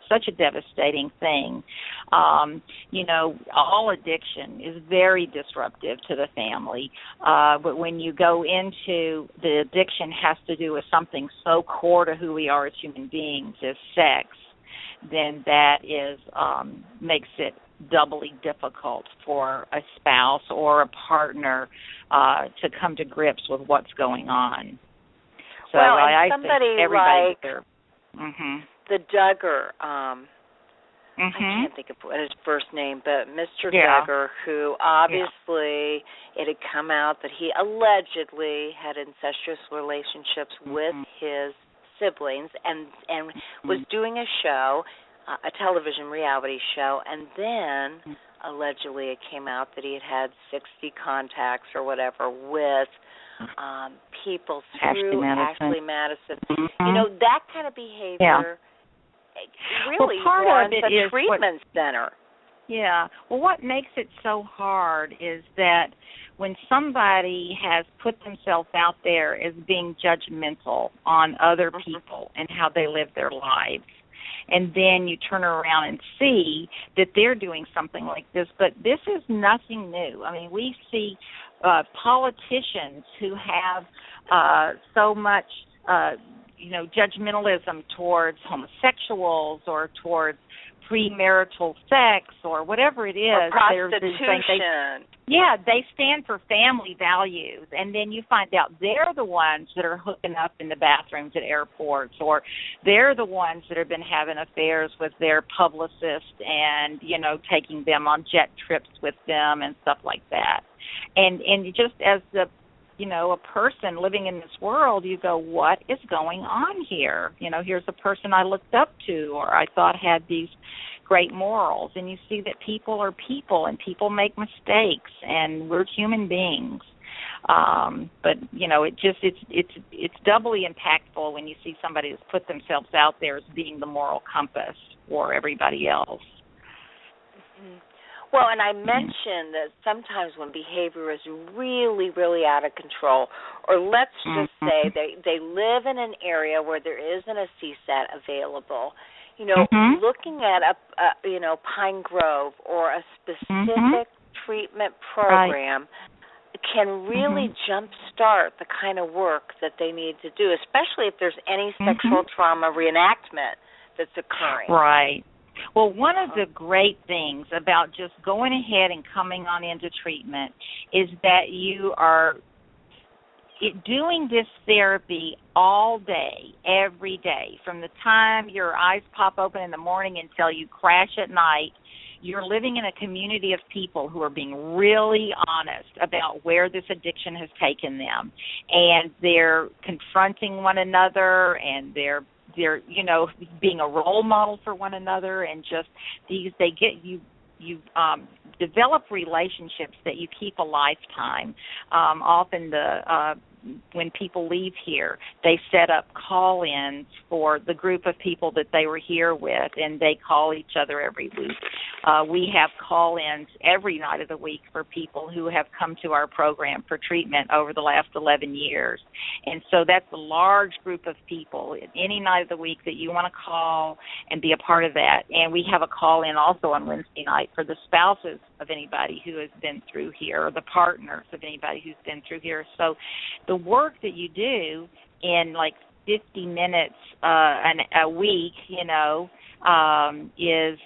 such a devastating thing. All addiction is very disruptive to the family, but when you go into the addiction has to do with something so core to who we are as human beings, as sex, then that is makes it doubly difficult for a spouse or a partner to come to grips with what's going on. So well, I somebody think like the Duggar, I can't think of his first name, but Mr. Duggar, who obviously it had come out that he allegedly had incestuous relationships with his siblings and was doing a show, a television reality show, and then allegedly it came out that he had 60 contacts or whatever with people through Ashley Madison. That kind of behavior really warrants a treatment center. Yeah. Well, what makes it so hard is that when somebody has put themselves out there as being judgmental on other people and how they live their lives, and then you turn around and see that they're doing something like this. But this is nothing new. I mean, we see politicians who have so much, judgmentalism towards homosexuals or towards premarital sex or whatever it is. Or prostitution. They stand for family values, and then you find out they're the ones that are hooking up in the bathrooms at airports, or they're the ones that have been having affairs with their publicist and, taking them on jet trips with them and stuff like that. And just as a person living in this world, you go, what is going on here? Here's a person I looked up to or I thought had these great morals, and you see that people are people and people make mistakes and we're human beings. But it's doubly impactful when you see somebody that's put themselves out there as being the moral compass for everybody else. Well, and I mentioned that sometimes when behavior is really, really out of control, or let's just say they live in an area where there isn't a CSAT available, looking at a Pine Grove or a specific treatment program can really jumpstart the kind of work that they need to do, especially if there's any sexual trauma reenactment that's occurring. Right. Well, one of the great things about just going ahead and coming on into treatment is that you are doing this therapy all day, every day, from the time your eyes pop open in the morning until you crash at night. You're living in a community of people who are being really honest about where this addiction has taken them, and they're confronting one another, and they're being a role model for one another, and just you develop relationships that you keep a lifetime. Often when people leave here, they set up call-ins for the group of people that they were here with, and they call each other every week. We have call-ins every night of the week for people who have come to our program for treatment over the last 11 years. And so that's a large group of people any night of the week that you want to call and be a part of that. And we have a call-in also on Wednesday night for the spouses of anybody who has been through here, or the partners of anybody who's been through here. So the work that you do in like 50 minutes a week, is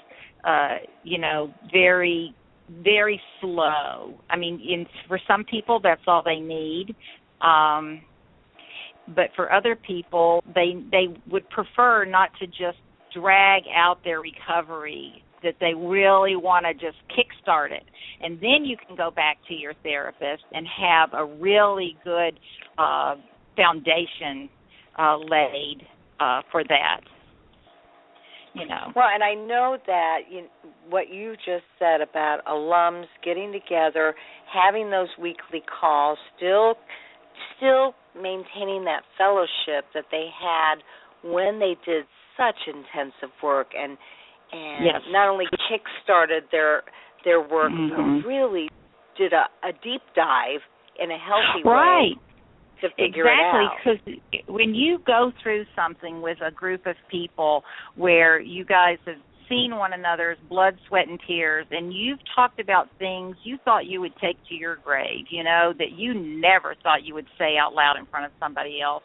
very, very slow. I mean, for some people, that's all they need. But for other people, they would prefer not to just drag out their recovery that they really want to just kickstart it. And then you can go back to your therapist and have a really good foundation laid for that. Well, and I know that what you just said about alums getting together, having those weekly calls, still maintaining that fellowship that they had when they did such intensive work, and yes. not only kick-started their work, mm-hmm. but really did a deep dive in a healthy right. way to figure it out. Exactly, because when you go through something with a group of people where you guys have seen one another's blood, sweat, and tears, and you've talked about things you thought you would take to your grave, that you never thought you would say out loud in front of somebody else,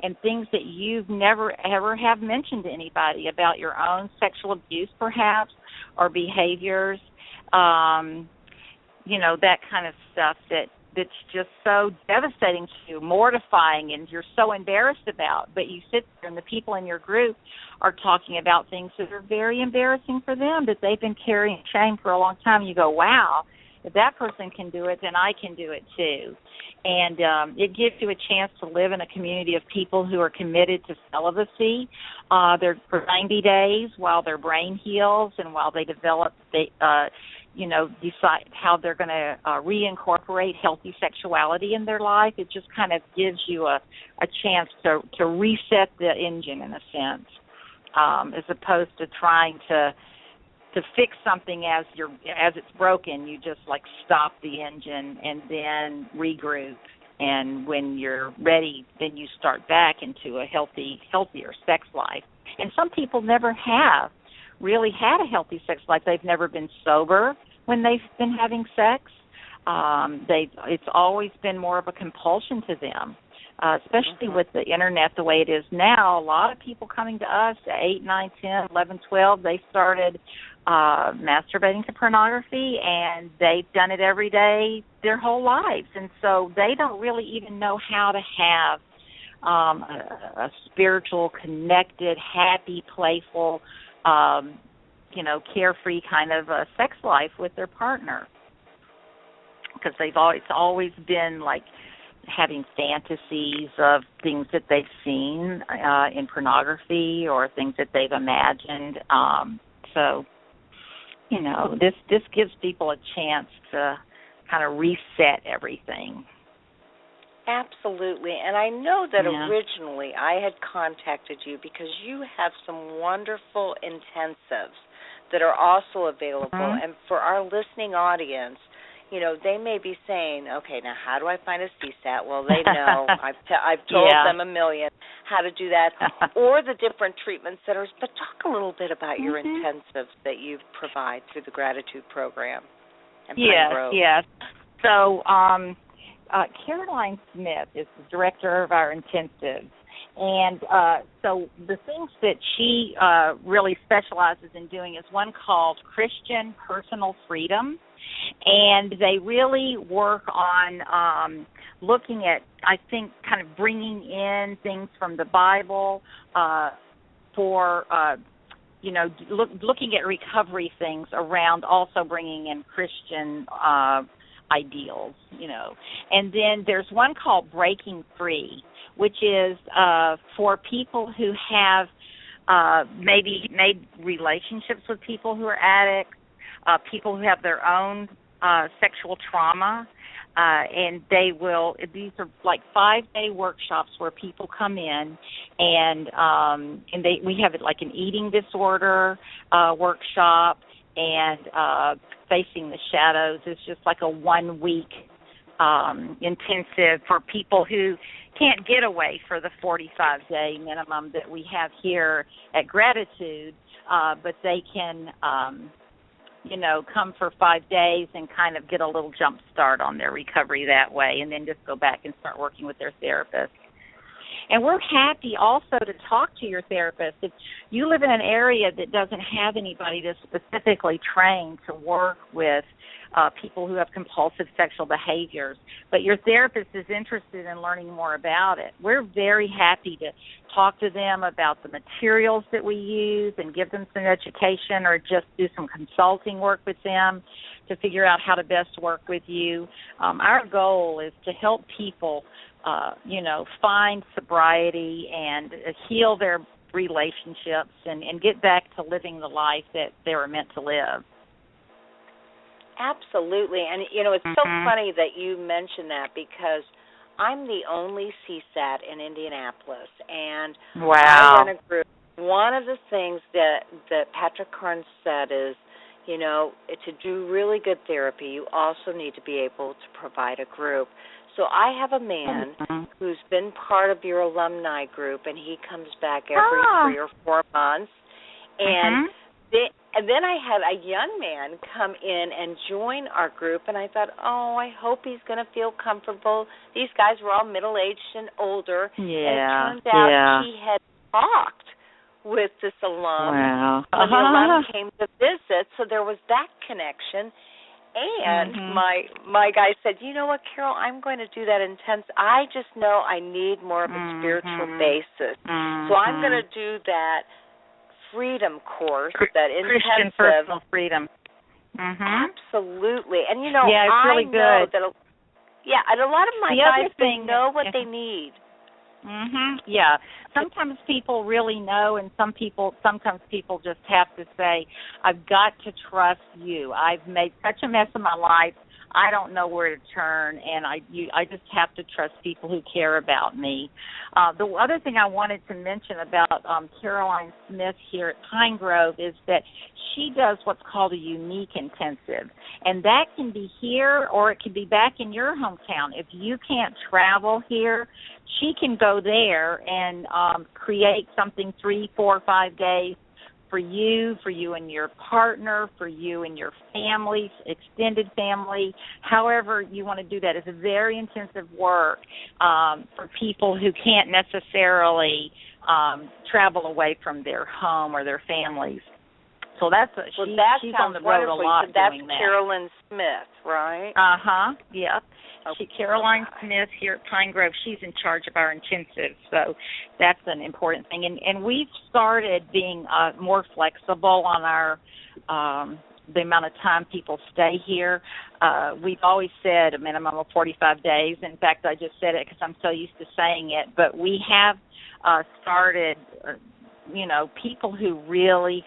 and things that you've never ever have mentioned to anybody about your own sexual abuse, perhaps, or behaviors, that kind of stuff that's just so devastating to you, mortifying, and you're so embarrassed about. But you sit there and the people in your group are talking about things that are very embarrassing for them, that they've been carrying shame for a long time. You go, wow, if that person can do it, then I can do it too. And it gives you a chance to live in a community of people who are committed to celibacy. They're for 90 days while their brain heals and while they develop, decide how they're going to reincorporate healthy sexuality in their life. It just kind of gives you a chance to reset the engine in a sense, as opposed to trying to fix something as it's broken. You just stop the engine and then regroup, and when you're ready, then you start back into a healthier sex life. And some people never have really had a healthy sex life. They've never been sober when they've been having sex. It's always been more of a compulsion to them, especially with the internet the way it is now. A lot of people coming to us at 8, 9, 10, 11, 12, they started masturbating to pornography, and they've done it every day their whole lives. And so they don't really even know how to have a spiritual, connected, happy, playful, carefree kind of sex life with their partner, because it's always been having fantasies of things that they've seen in pornography or things that they've imagined. So this gives people a chance to kind of reset everything. Absolutely. And I know that originally I had contacted you because you have some wonderful intensives that are also available. Mm-hmm. And for our listening audience, they may be saying, okay, now how do I find a CSAT? Well, they know. I've told them a million how to do that, or the different treatment centers. But talk a little bit about your intensives that you provide through the Gratitude Program. And Yes. So Caroline Smith is the director of our intensives. And so the things that she really specializes in doing is one called Christian Personal Freedom. And they really work on looking at, I think, kind of bringing in things from the Bible for, looking at recovery things around also bringing in Christian ideals, And then there's one called Breaking Free, which is for people who have maybe made relationships with people who are addicts, people who have their own sexual trauma, and these are 5-day workshops where people come in and we have it like an eating disorder workshop, and Facing the Shadows is just like a 1-week intensive for people who can't get away for the 45-day minimum that we have here at Gratitude, but they can come for 5 days and kind of get a little jump start on their recovery that way, and then just go back and start working with their therapist. And we're happy also to talk to your therapist. If you live in an area that doesn't have anybody that's specifically trained to work with people who have compulsive sexual behaviors, but your therapist is interested in learning more about it, we're very happy to talk to them about the materials that we use and give them some education or just do some consulting work with them to figure out how to best work with you. Our goal is to help people, find sobriety and heal their relationships and get back to living the life that they were meant to live. Absolutely. And, it's so funny that you mention that because I'm the only CSAT in Indianapolis. And I run a group. One of the things that Patrick Carnes said is, to do really good therapy, you also need to be able to provide a group. So I have a man who's been part of your alumni group, and he comes back every 3 or 4 months. And then I had a young man come in and join our group, and I thought, I hope he's going to feel comfortable. These guys were all middle-aged and older. Yeah, and it turns out he had talked with this alum when the alum came to visit, so there was that connection. And my guy said, you know what, Carol, I'm going to do that intense. I just know I need more of a spiritual basis. So I'm going to do that freedom course, that Christian intensive. Personal Freedom. Absolutely. And, it's really good. And a lot of my guys know what they need. Yeah. Sometimes people really know, and sometimes people just have to say, I've got to trust you. I've made such a mess of my life. I don't know where to turn, and I just have to trust people who care about me. The other thing I wanted to mention about Caroline Smith here at Pine Grove is that she does what's called a unique intensive, and that can be here or it can be back in your hometown. If you can't travel here, she can go there and create something 3, 4, 5 days for you and your partner, for you and your family, extended family, however you want to do that. It's a very intensive work for people who can't necessarily travel away from their home or their families. So she's on the road a lot doing that. That's Carolyn Smith, right? Yep. Okay. Caroline Smith here at Pine Grove, she's in charge of our intensive, so that's an important thing. And we've started being more flexible on our the amount of time people stay here. We've always said a minimum of 45 days. In fact, I just said it because I'm so used to saying it. But we have started, people who really,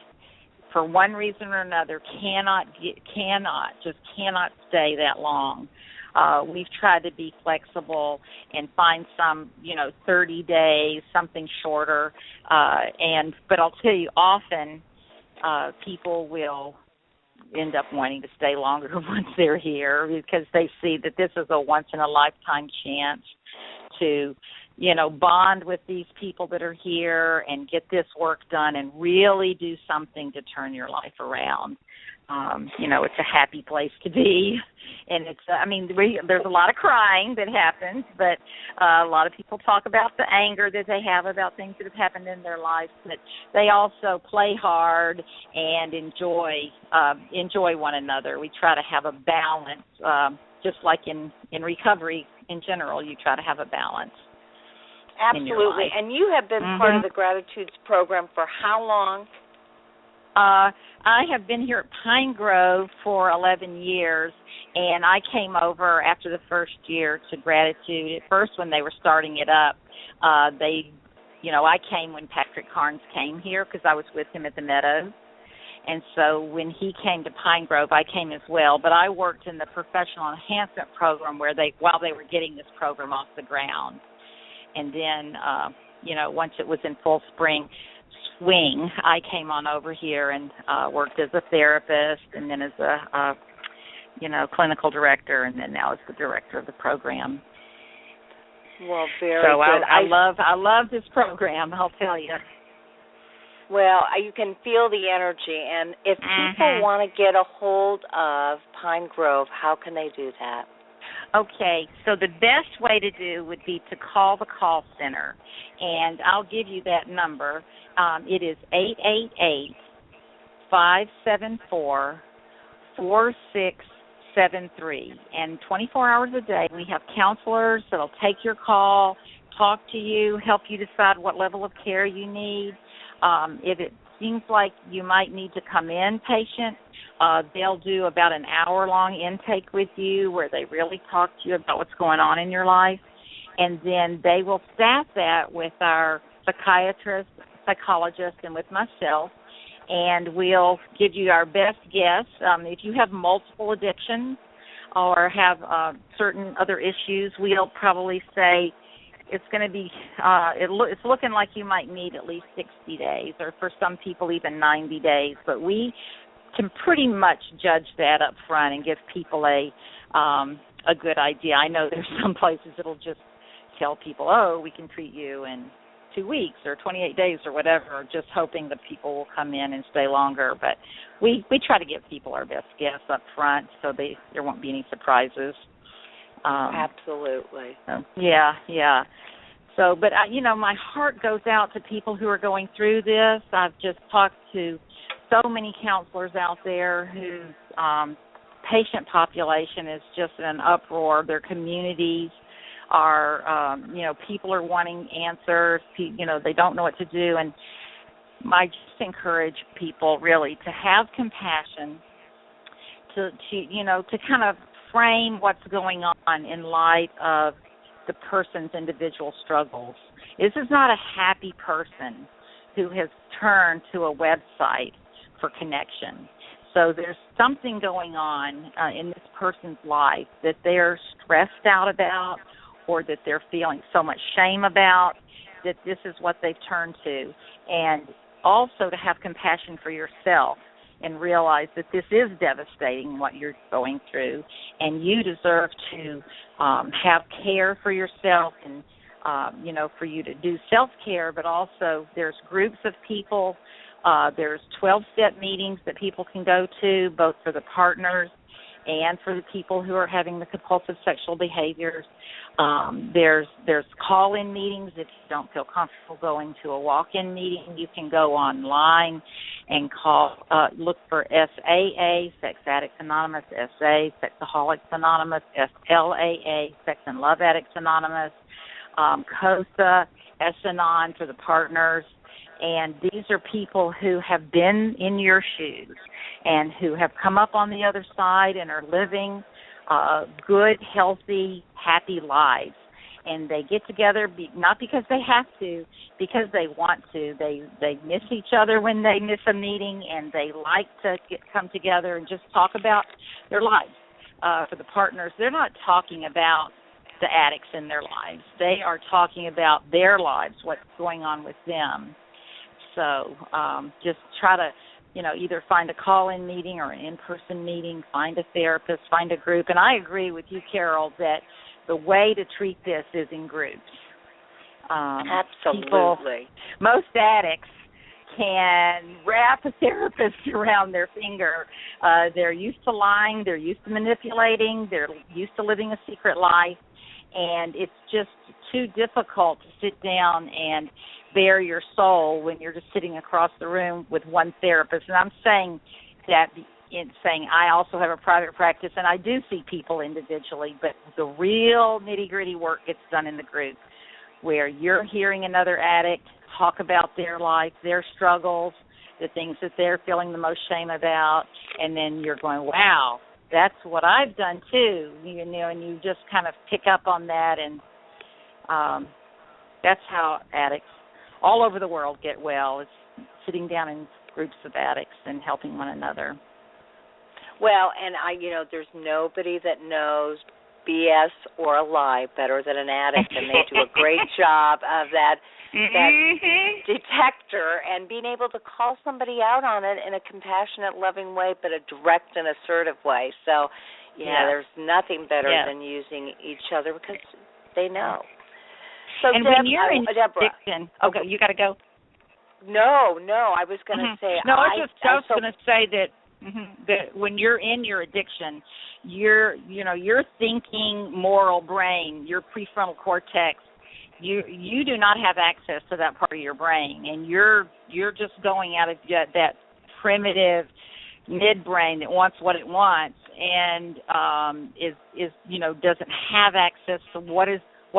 for one reason or another, cannot stay that long. We've tried to be flexible and find some, 30 days, something shorter. But I'll tell you, often people will end up wanting to stay longer once they're here because they see that this is a once-in-a-lifetime chance to, bond with these people that are here and get this work done and really do something to turn your life around. It's a happy place to be, and there's a lot of crying that happens, but a lot of people talk about the anger that they have about things that have happened in their lives, but they also play hard and enjoy one another. We try to have a balance, just like in recovery in general, you try to have a balance. Absolutely, and you have been part of the Gratitudes program for how long? I have been here at Pine Grove for 11 years, and I came over after the first year to Gratitude. At first, when they were starting it up, I came when Patrick Carnes came here because I was with him at the Meadows. And so when he came to Pine Grove, I came as well. But I worked in the professional enhancement program while they were getting this program off the ground. And then, once it was in full swing, I came on over here and worked as a therapist and then as a clinical director and then now as the director of the program. Well, very good. So I love this program, I'll tell you. Well, you can feel the energy, and if people want to get a hold of Pine Grove, how can they do that? Okay, so the best way to do would be to call the call center, and I'll give you that number. It is 888-574-4673, and 24 hours a day we have counselors that'll take your call, talk to you, help you decide what level of care you need. If it seems like you might need to come in patient, they'll do about an hour-long intake with you where they really talk to you about what's going on in your life, and then they will staff that with our psychiatrist, psychologist, and with myself, and we'll give you our best guess. If you have multiple addictions or have certain other issues, we'll probably say it's going to be, it's looking like you might need at least 60 days, or for some people even 90 days. But we can pretty much judge that up front and give people a good idea. I know there's some places that'll just tell people, oh, we can treat you in 2 weeks or 28 days or whatever, just hoping that people will come in and stay longer. But we try to give people our best guess up front so there won't be any surprises. Absolutely. Yeah. So, but, my heart goes out to people who are going through this. I've just talked to so many counselors out there whose patient population is just in an uproar. Their communities are, people are wanting answers. They don't know what to do. And I just encourage people really to have compassion, to kind of frame what's going on in light of the person's individual struggles. This is not a happy person who has turned to a website for connection. So there's something going on in this person's life that they're stressed out about, or that they're feeling so much shame about, that this is what they've turned to. And also to have compassion for yourself and realize that this is devastating, what you're going through, and you deserve to have care for yourself and, for you to do self-care, but also there's groups of people, there's 12-step meetings that people can go to, both for the partners and for the people who are having the compulsive sexual behaviors. There's call-in meetings. If you don't feel comfortable going to a walk-in meeting, you can go online and look for SAA, Sex Addicts Anonymous, SA, Sexaholics Anonymous, SLAA, Sex and Love Addicts Anonymous, COSA, S-Anon for the partners. And these are people who have been in your shoes and who have come up on the other side and are living good, healthy, happy lives. And they get together not because they have to, because they want to. They miss each other when they miss a meeting, and they like to come together and just talk about their lives. For the partners, they're not talking about the addicts in their lives. They are talking about their lives, what's going on with them. So just try to, either find a call-in meeting or an in-person meeting, find a therapist, find a group. And I agree with you, Carol, that the way to treat this is in groups. Absolutely. Most addicts can wrap a therapist around their finger. They're used to lying. They're used to manipulating. They're used to living a secret life. And it's just too difficult to sit down and bare your soul when you're just sitting across the room with one therapist. And I'm saying that in saying I also have a private practice, and I do see people individually, but the real nitty-gritty work gets done in the group, where you're hearing another addict talk about their life, their struggles, the things that they're feeling the most shame about, and then you're going, wow, that's what I've done too, and you just kind of pick up on that, and that's how addicts all over the world get well. It's sitting down in groups of addicts and helping one another. Well, and there's nobody that knows BS or a lie better than an addict, and they do a great job of that detector and being able to call somebody out on it in a compassionate, loving way, but a direct and assertive way. So, there's nothing better than using each other because they know. So, and when you're in addiction, okay, you got to go. No, I was going to say. No, I was going to say that That when you're in your addiction, your thinking moral brain, your prefrontal cortex, you do not have access to that part of your brain, and you're just going out of that primitive midbrain that wants what it wants and is doesn't have access to what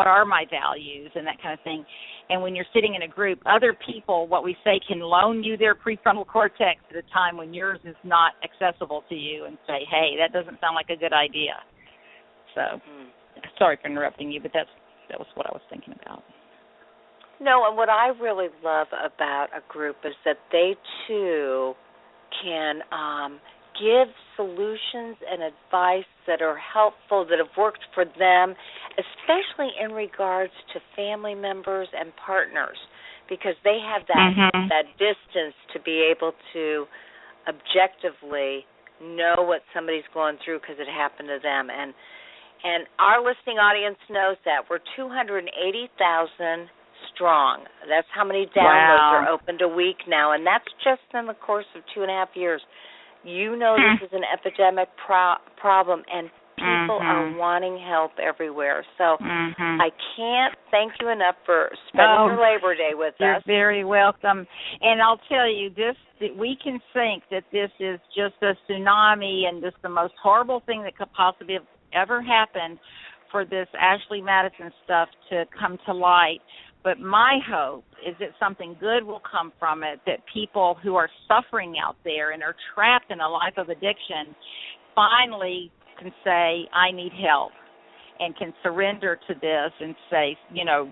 are my values and that kind of thing. And when you're sitting in a group, other people, what we say, can loan you their prefrontal cortex at a time when yours is not accessible to you and say, hey, that doesn't sound like a good idea. So, sorry for interrupting you, but that was what I was thinking about. No, and what I really love about a group is that they, too, can give solutions and advice that are helpful, that have worked for them, especially in regards to family members and partners, because they have that distance to be able to objectively know what somebody's going through because it happened to them. And our listening audience knows that. We're 280,000 strong. That's how many downloads are opened a week now, and that's just in the course of 2.5 years. You know this is an epidemic problem, and people are wanting help everywhere. So I can't thank you enough for spending your Labor Day with us. You're very welcome. And I'll tell you, we can think that this is just a tsunami and just the most horrible thing that could possibly have ever happened for this Ashley Madison stuff to come to light. But my hope is that something good will come from it, that people who are suffering out there and are trapped in a life of addiction finally can say, I need help, and can surrender to this and say,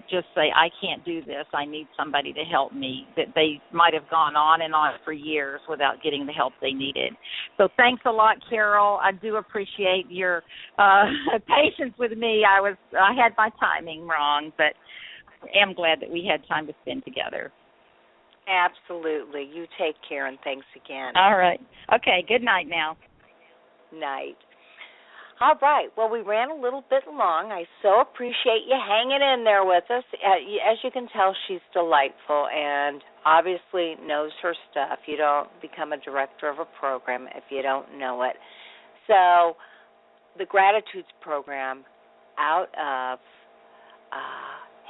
just say, I can't do this. I need somebody to help me, that they might have gone on and on for years without getting the help they needed. So thanks a lot, Carol. I do appreciate your patience with me. I had my timing wrong, but am glad that we had time to spend together. Absolutely. You take care, and thanks again. All right. Okay, good night now. Night. All right. Well, we ran a little bit long. I so appreciate you hanging in there with us. As you can tell, she's delightful and obviously knows her stuff. You don't become a director of a program if you don't know it. So the Gratitudes program out of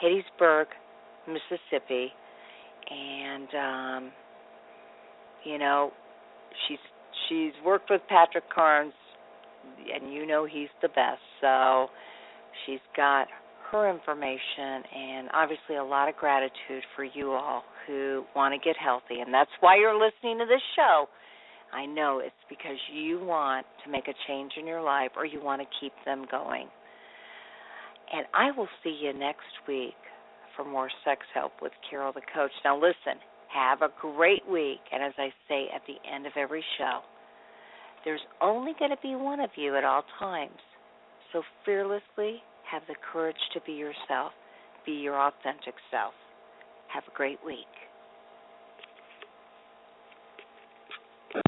Hattiesburg, Mississippi, and she's worked with Patrick Carnes, and he's the best. So she's got her information, and obviously a lot of gratitude for you all who want to get healthy, and that's why you're listening to this show. I know it's because you want to make a change in your life, or you want to keep them going. And I will see you next week for more Sex Help with Carol the Coach. Now listen, have a great week. And as I say at the end of every show, there's only going to be one of you at all times. So fearlessly have the courage to be yourself. Be your authentic self. Have a great week.